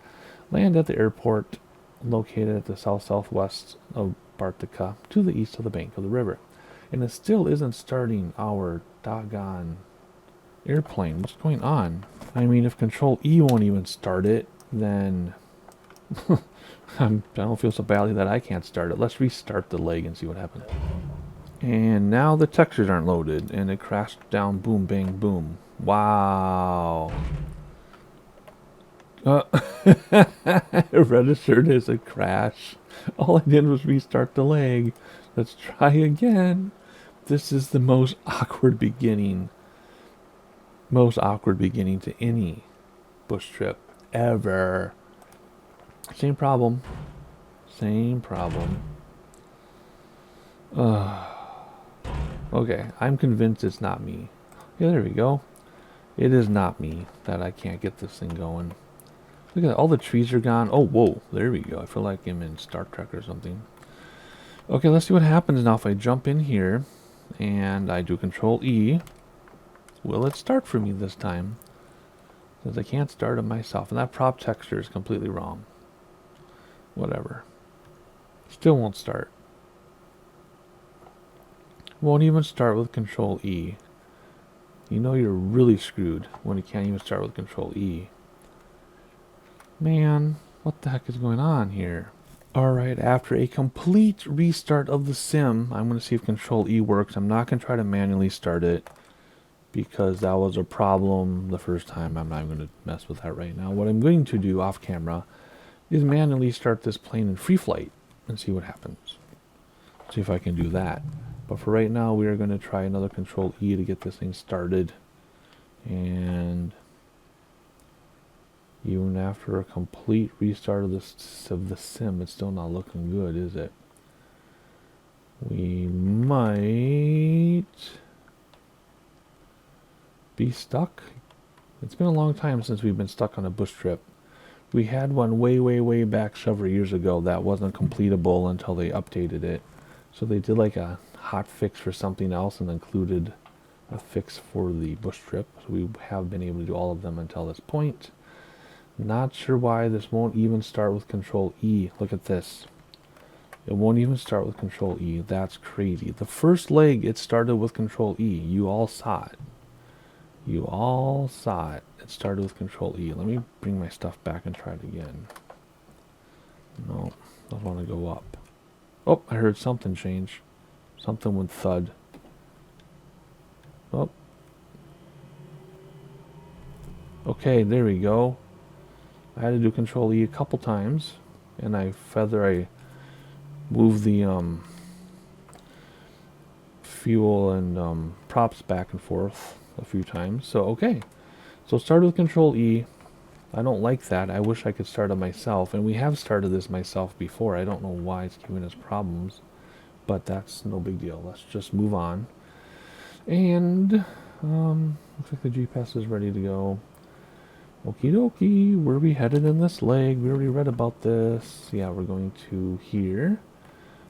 Speaker 1: Land at the airport, located at the south-southwest of Bartica, to the east of the bank of the river. And it still isn't starting our doggone airplane. What's going on? I mean, if Control E won't even start it, then I don't feel so badly that I can't start it. Let's restart the leg and see what happens. And now the textures aren't loaded, and it crashed down. Boom, bang, boom. Wow. It registered as a crash. All I did was restart the leg. Let's try again. This is the most awkward beginning to any bush trip ever. Same problem. Okay, I'm convinced it's not me. Yeah, there we go. It is not me that I can't get this thing going. Look at that, all the trees are gone. Oh, whoa, there we go. I feel like I'm in Star Trek or something. Okay, let's see what happens now if I jump in here and I do Control E. Will it start for me this time? Since I can't start it myself. And that prop texture is completely wrong. Whatever. Still won't start. Won't even start with Control E. You know you're really screwed when you can't even start with Control E. Man, what the heck is going on here? Alright, after a complete restart of the sim, I'm going to see if Control E works. I'm not going to try to manually start it, because that was a problem the first time. I'm not going to mess with that right now. What I'm going to do off camera is manually start this plane in free flight and see what happens. See if I can do that. But for right now, we are going to try another Control E to get this thing started. And even after a complete restart of the sim, it's still not looking good, is it? We might be stuck. It's been a long time since we've been stuck on a bush trip. We had one way back several years ago that wasn't completable until they updated it. So they did like a hot fix for something else and included a fix for the bush trip. So we have been able to do all of them until this point. Not sure why this won't even start with Control E. Look at this. It won't even start with Control E. That's crazy. The first leg, it started with Control E. You all saw it. You all saw it. It started with Control E. Let me bring my stuff back and try it again. No, I want to go up. Oh, I heard something change. Something went thud. Oh. Okay, there we go. I had to do Control E a couple times, and I moved the fuel and props back and forth a few times. So okay, so start with Control E. I don't like that. I wish I could start it myself, and we have started this myself before. I don't know why it's giving us problems, but that's no big deal. Let's just move on. And looks like the GPS is ready to go. Okie dokie, where are we headed in this leg? We already read about this. Yeah, we're going to here.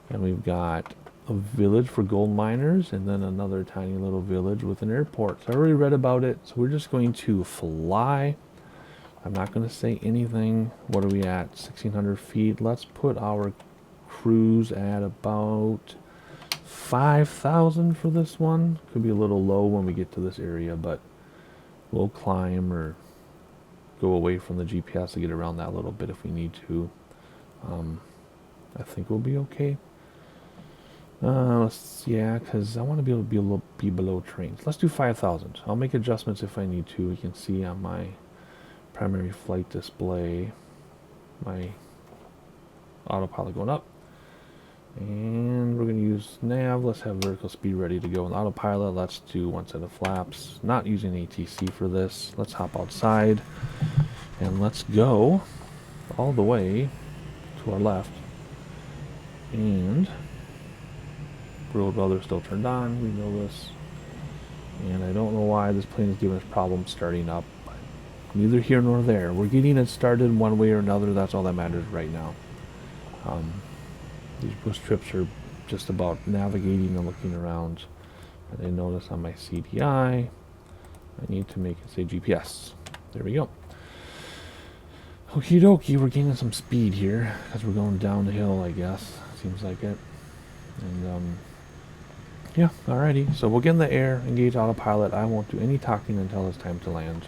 Speaker 1: And we've got a village for gold miners and then another tiny little village with an airport. So I already read about it. So we're just going to fly. I'm not going to say anything. What are we at? 1,600 feet. Let's put our cruise at about 5,000 for this one. Could be a little low when we get to this area, but we'll climb or go away from the GPS to get around that a little bit if we need to. I think we'll be okay. Yeah, because I want to be able to be below trains. Let's do 5,000. I'll make adjustments if I need to. You can see on my primary flight display my autopilot going up. And we're going to use nav. Let's have vertical speed ready to go. On autopilot, let's do one set of flaps. Not using ATC for this. Let's hop outside. And let's go all the way to our left. And road weather still turned on. We know this. And I don't know why this plane is giving us problems starting up. But neither here nor there. We're getting it started one way or another. That's all that matters right now. These bush trips are just about navigating and looking around. And I notice on my CDI, I need to make it say GPS. There we go. Okie dokie, we're gaining some speed here because we're going down the hill, I guess. Seems like it. And yeah, alrighty. So we'll get in the air, engage autopilot. I won't do any talking until it's time to land.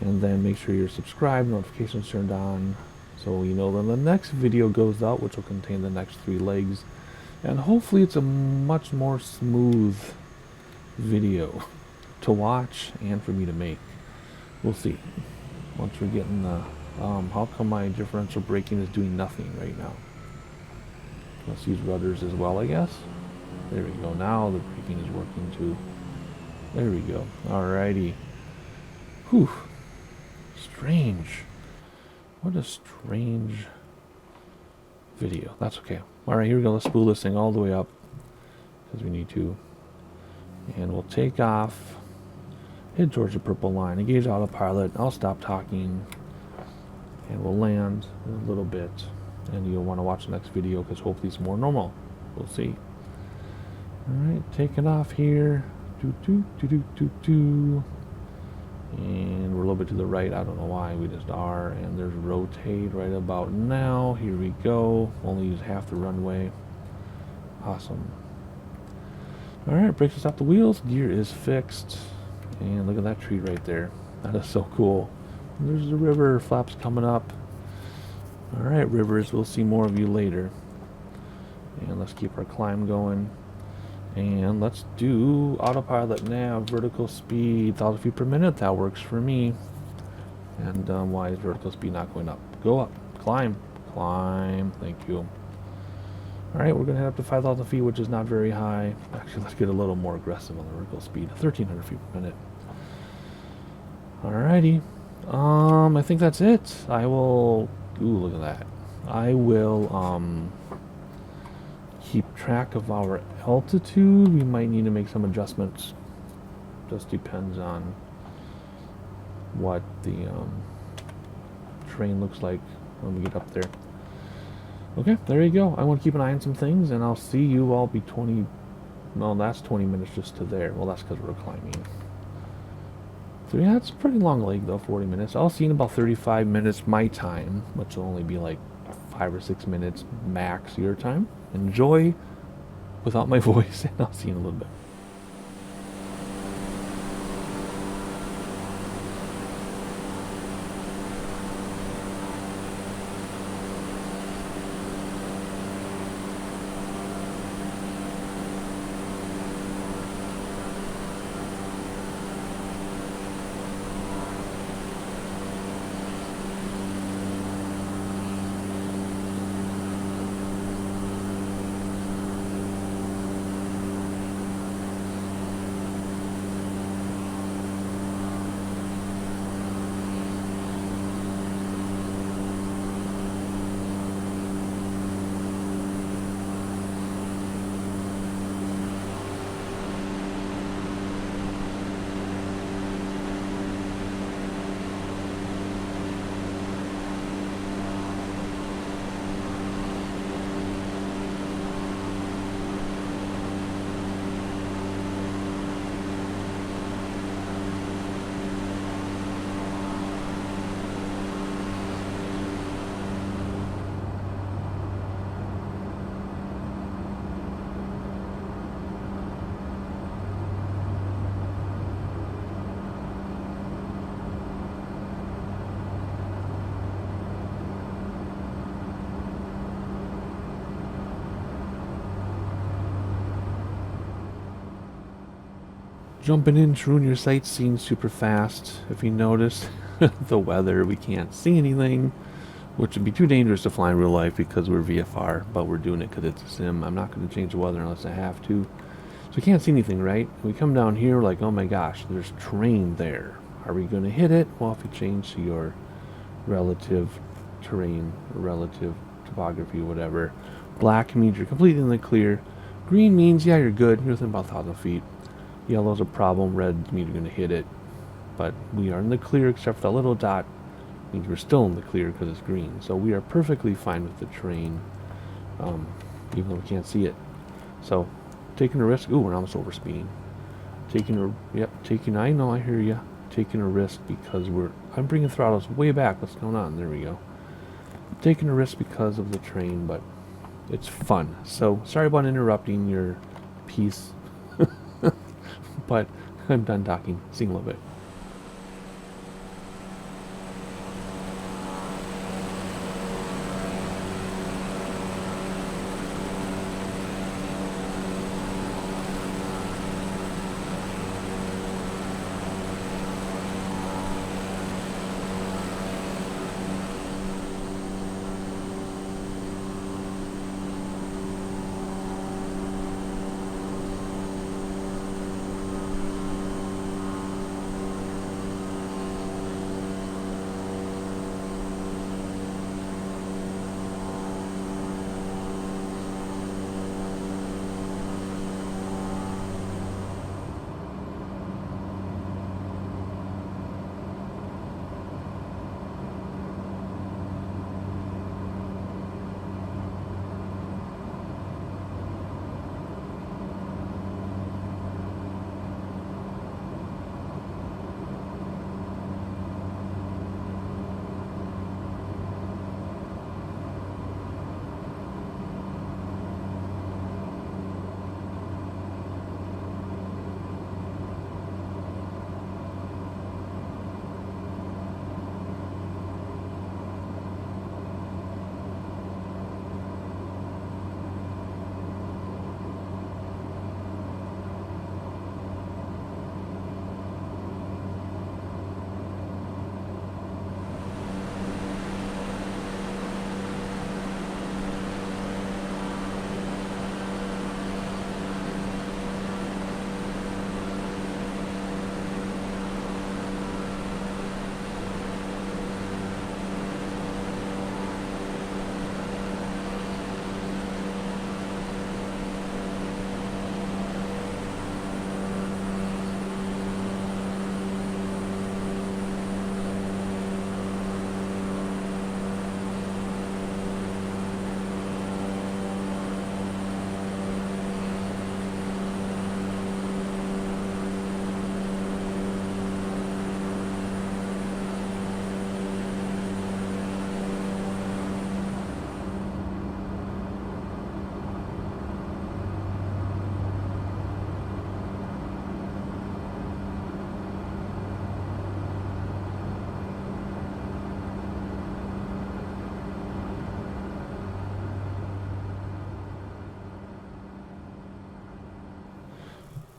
Speaker 1: And then make sure you're subscribed, notifications turned on, so you know when the next video goes out, which will contain the next 3 legs. And hopefully it's a much more smooth video to watch and for me to make. We'll see. Once we're getting the... how come my differential braking is doing nothing right now? Let's use rudders as well, I guess. There we go. Now the braking is working too. There we go. Alrighty. Whew. Strange. What a strange video. That's okay. Alright, here we go. Let's spool this thing all the way up because we need to. And we'll take off. Head towards the purple line. Engage autopilot. I'll stop talking. And we'll land in a little bit. And you'll want to watch the next video because hopefully it's more normal. We'll see. Alright, taking off here. And we're a little bit to the right. I don't know why. We just are. And there's rotate right about now. Here we go. Only use half the runway. Awesome. Alright, brakes us off the wheels. Gear is fixed. And look at that tree right there. That is so cool. And there's the river. Flaps coming up. Alright, rivers. We'll see more of you later. And let's keep our climb going. And let's do autopilot nav, vertical speed, 1,000 feet per minute. That works for me. And why is vertical speed not going up? Go up. Climb. Climb. Thank you. Alright, we're going to head up to 5,000 feet, which is not very high. Actually, let's get a little more aggressive on the vertical speed. 1,300 feet per minute. Alrighty. I think that's it. I will... Ooh, look at that. I will, keep track of our altitude. We might need to make some adjustments. Just depends on what the, terrain looks like when we get up there. Okay, there you go. I want to keep an eye on some things, and I'll see you all be 20... Well, that's 20 minutes just to there. Well, that's because we're climbing. So yeah, it's a pretty long leg though, 40 minutes. I'll see you in about 35 minutes my time, which will only be like 5 or 6 minutes max your time. Enjoy without my voice, and I'll see you in a little bit. Jumping in to ruin your sightseeing super fast. If you notice, the weather, we can't see anything, which would be too dangerous to fly in real life because we're VFR, but we're doing it because it's a sim. I'm not going to change the weather unless I have to. So we can't see anything, right? We come down here like, oh my gosh, there's terrain there. Are we going to hit it? Well, if you change to your relative terrain, relative topography, whatever. Black means you're completely in the clear. Green means, yeah, you're good. You're within about 1,000 feet. Yellow's a problem. Red means you're going to hit it. But we are in the clear except for that little dot. Means we're still in the clear because it's green. So we are perfectly fine with the terrain, even though we can't see it. So, taking a risk. Ooh, we're almost over speeding. I know, I hear ya. Taking a risk because I'm bringing throttles way back. What's going on? There we go. Taking a risk because of the terrain, but it's fun. So, sorry about interrupting your piece. But I'm done talking. See you in a little bit.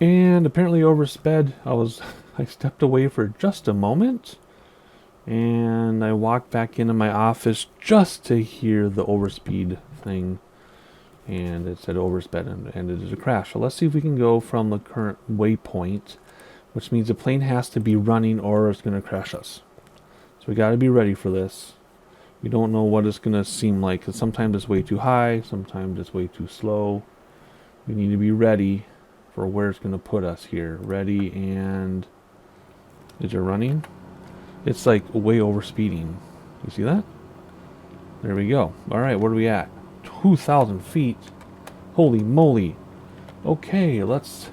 Speaker 1: And apparently oversped. I stepped away for just a moment, and I walked back into my office just to hear the overspeed thing, and it said oversped and ended as a crash. So let's see if we can go from the current waypoint, which means the plane has to be running or it's going to crash us. So we got to be ready for this. We don't know what it's going to seem like, because sometimes it's way too high, sometimes it's way too slow. We need to be ready for where it's going to put us here. Ready, and is it running? It's like way over speeding. You see that? There we go. Alright, where are we at? 2,000 feet. Holy moly. Okay, let's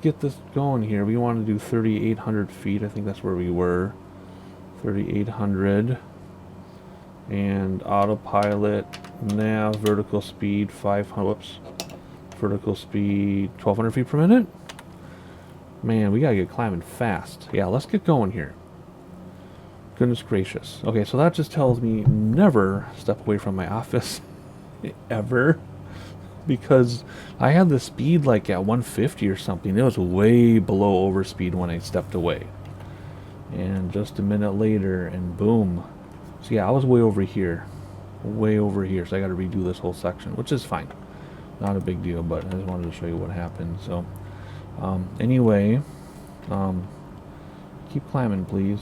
Speaker 1: get this going here. We want to do 3,800 feet. I think that's where we were. 3,800. And autopilot, nav, vertical speed, 500, whoops. Vertical speed, 1,200 feet per minute. Man, we gotta get climbing fast. Yeah, let's get going here. Goodness gracious. Okay, so that just tells me never step away from my office. Ever. Because I had the speed like at 150 or something. It was way below overspeed when I stepped away. And just a minute later, and boom. So yeah, I was way over here. Way over here. So I gotta redo this whole section, which is fine. Not a big deal, but I just wanted to show you what happened. So, anyway, keep climbing, please.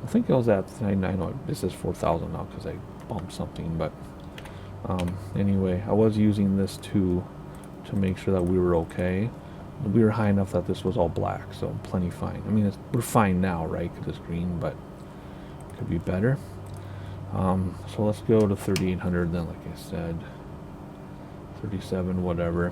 Speaker 1: I think I was at, I know this is 4,000 now because I bumped something, but anyway, I was using this to make sure that we were okay. We were high enough that this was all black, so plenty fine. I mean, we're fine now, right? Because it's green, but it could be better. So let's go to 3,800 then, like I said. 37, whatever.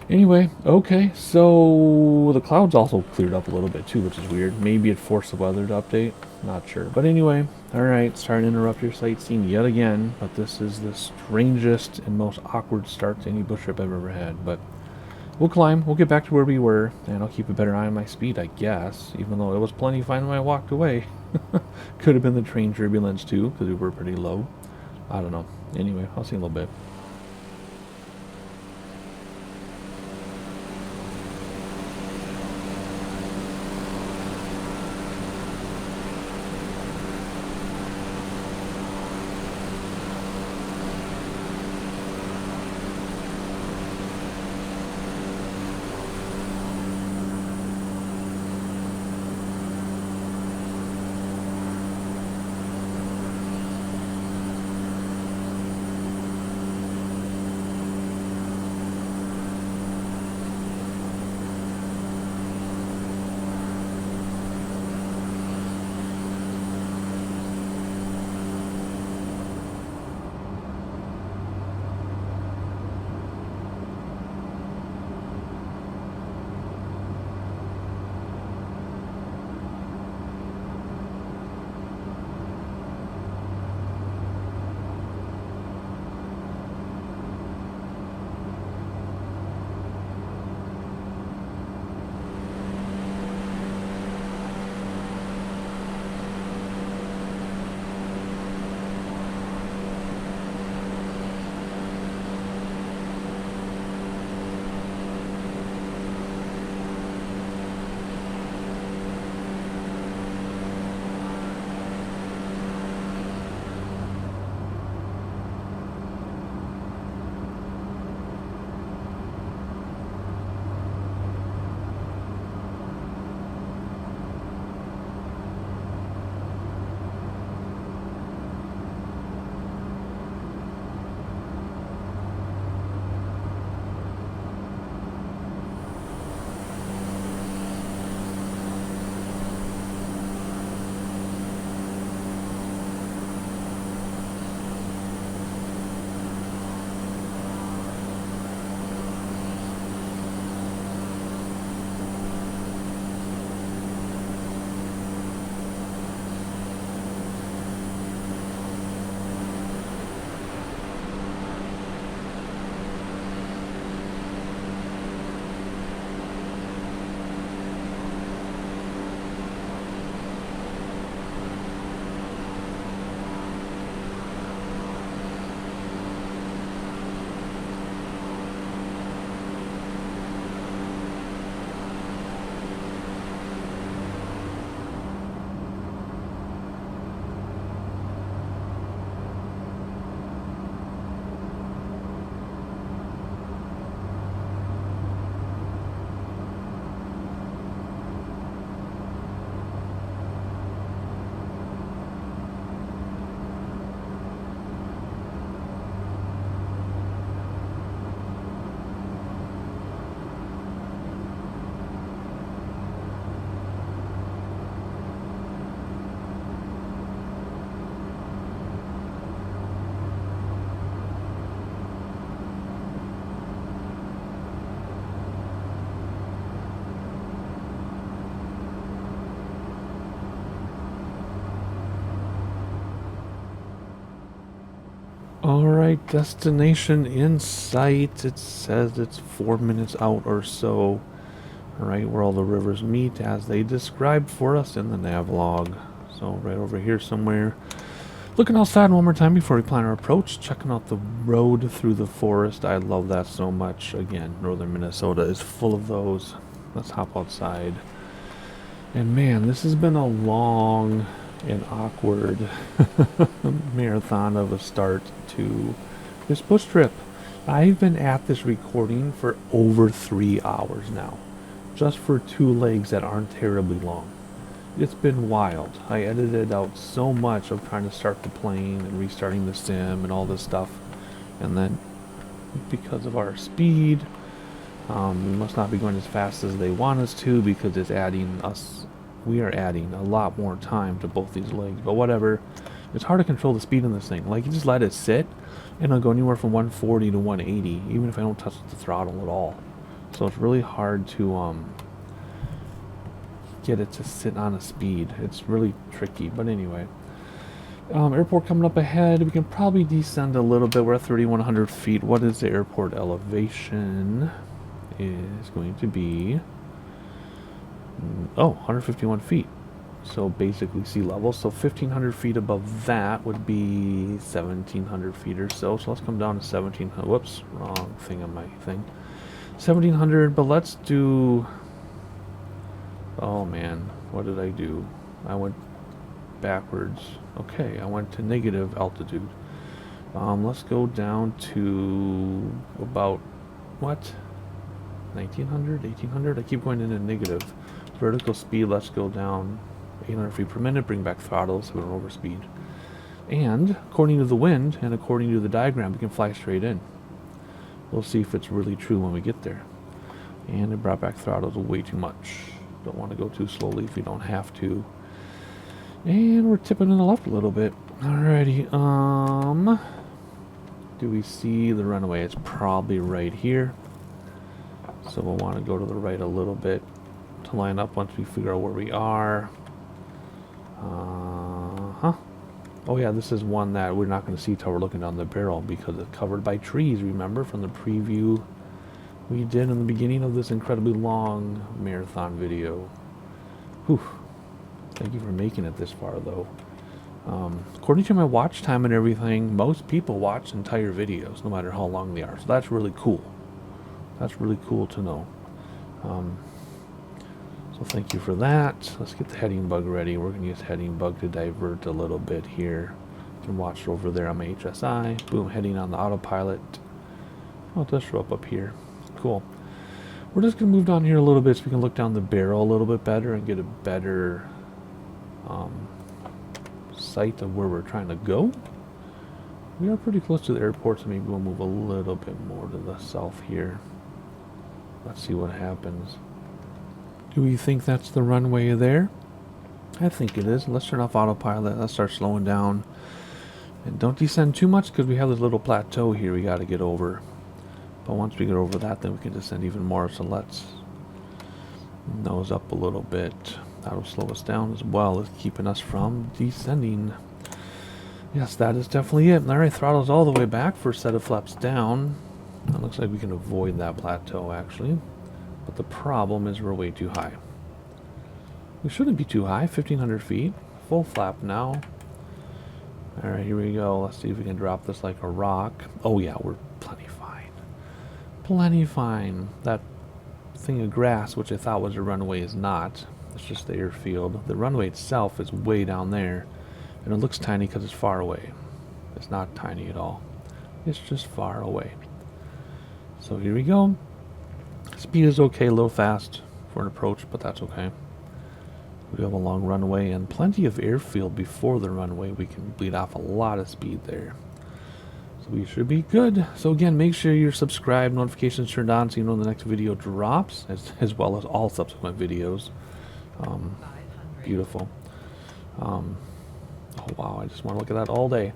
Speaker 1: Anyway, okay, so the clouds also cleared up a little bit too, which is weird. Maybe it forced the weather to update. Not sure. But anyway, alright, sorry to interrupt your sightseeing yet again, but this is the strangest and most awkward start to any bush trip I've ever had. But we'll climb, we'll get back to where we were, and I'll keep a better eye on my speed, I guess, even though it was plenty fine when I walked away. Could have been the train turbulence too, because we were pretty low. I don't know. Anyway, I'll see you in a little bit. Alright, destination in sight. It says it's 4 minutes out or so. Alright, where all the rivers meet as they described for us in the nav log. So right over here somewhere. Looking outside one more time before we plan our approach. Checking out the road through the forest. I love that so much. Again, northern Minnesota is full of those. Let's hop outside. And man, this has been a long and awkward marathon of a start to this bush trip. I've been at this recording for over 3 hours now. Just for 2 legs that aren't terribly long. It's been wild. I edited out so much of trying to start the plane and restarting the sim and all this stuff. And then, because of our speed, we must not be going as fast as they want us to because it's adding us, we are adding a lot more time to both these legs. But whatever, it's hard to control the speed in this thing. Like, you just let it sit, and it'll go anywhere from 140 to 180, even if I don't touch the throttle at all. So it's really hard to, get it to sit on a speed. It's really tricky, but anyway. Airport coming up ahead. We can probably descend a little bit. We're at 3,100 feet. What is the airport elevation? Is going to be 151 feet. So basically sea level. So 1,500 feet above that would be 1,700 feet or so. So let's come down to 1,700. Whoops, wrong thing on my thing. 1,700, but let's do... Oh man, what did I do? I went backwards. Okay, I went to negative altitude. Let's go down to about, what? 1,900, 1,800? I keep going into negative. Vertical speed, let's go down 800 feet per minute, bring back throttle so we don't overspeed. And, according to the wind, and according to the diagram, we can fly straight in. We'll see if it's really true when we get there. And it brought back throttles way too much. Don't want to go too slowly if you don't have to. And we're tipping in the left a little bit. Alrighty, do we see the runway? It's probably right here. So we'll want to go to the right a little bit to line up once we figure out where we are. Oh yeah, this is one that we're not going to see till we're looking down the barrel because it's covered by trees, remember, from the preview we did in the beginning of this incredibly long marathon video. Whew. Thank you for making it this far, though. According to my watch time and everything, most people watch entire videos, no matter how long they are. So that's really cool. That's really cool to know. So thank you for that. Let's get the heading bug ready. We're going to use heading bug to divert a little bit here. You can watch it over there on my HSI. Boom, heading on the autopilot. Oh, it does show up here. Cool. We're just going to move down here a little bit so we can look down the barrel a little bit better and get a better sight of where we're trying to go. We are pretty close to the airport, so maybe we'll move a little bit more to the south here. Let's see what happens. Do we think that's the runway there? I think it is. Let's turn off autopilot. Let's start slowing down. And don't descend too much because we have this little plateau here we got to get over. But once we get over that, then we can descend even more. So let's nose up a little bit. That'll slow us down as well as keeping us from descending. Yes, that is definitely it. Alright, throttle's all the way back for a set of flaps down. It looks like we can avoid that plateau, actually. But the problem is we're way too high. We shouldn't be too high, 1,500 feet. Full flap now. Alright, here we go. Let's see if we can drop this like a rock. Oh yeah, we're plenty fine. Plenty fine. That thing of grass, which I thought was a runway, is not. It's just the airfield. The runway itself is way down there. And it looks tiny because it's far away. It's not tiny at all. It's just far away. So here we go. Speed is okay, a little fast for an approach, but that's okay. We have a long runway and plenty of airfield before the runway. We can bleed off a lot of speed there. So we should be good. So again, make sure you're subscribed, notifications turned on so you know when the next video drops, as well as all subsequent videos. Beautiful. Oh wow, I just want to look at that all day.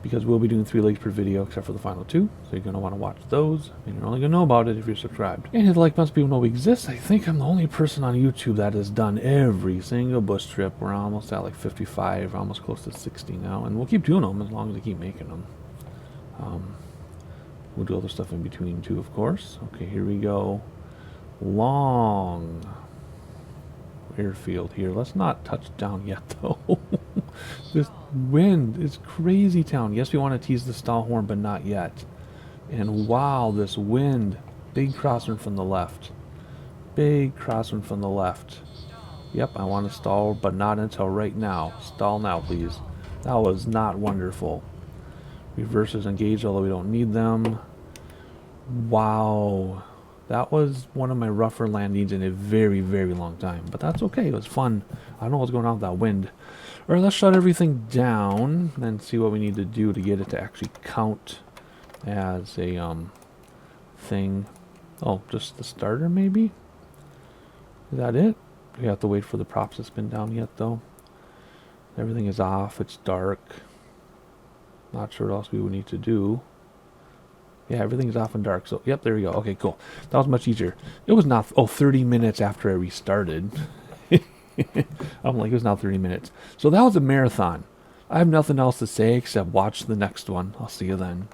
Speaker 1: Because we'll be doing 3 legs per video except for the final 2. So you're going to want to watch those. And you're only going to know about it if you're subscribed. And hit the like button so people know we exist. I think I'm the only person on YouTube that has done every single bush trip. We're almost at like 55, almost close to 60 now. And we'll keep doing them as long as I keep making them. We'll do other stuff in between too, of course. Okay, here we go. Long airfield here. Let's not touch down yet, though. This wind is crazy town. Yes, we want to tease the stall horn, but not yet. And wow, this wind. Big crosswind from the left. Big crosswind from the left. Yep, I want to stall, but not until right now. Stall now, please. That was not wonderful. Reversers engaged, although we don't need them. Wow. That was one of my rougher landings in a very, very long time. But that's okay. It was fun. I don't know what's going on with that wind. Alright, let's shut everything down and see what we need to do to get it to actually count as a thing. Oh, just the starter maybe? Is that it? We have to wait for the props to spin down yet though. Everything is off. It's dark. Not sure what else we would need to do. Yeah, everything's off and dark. So, yep, there we go. Okay, cool. That was much easier. It was not, 30 minutes after I restarted. I'm like, it was now 30 minutes. So that was a marathon. I have nothing else to say except watch the next one. I'll see you then.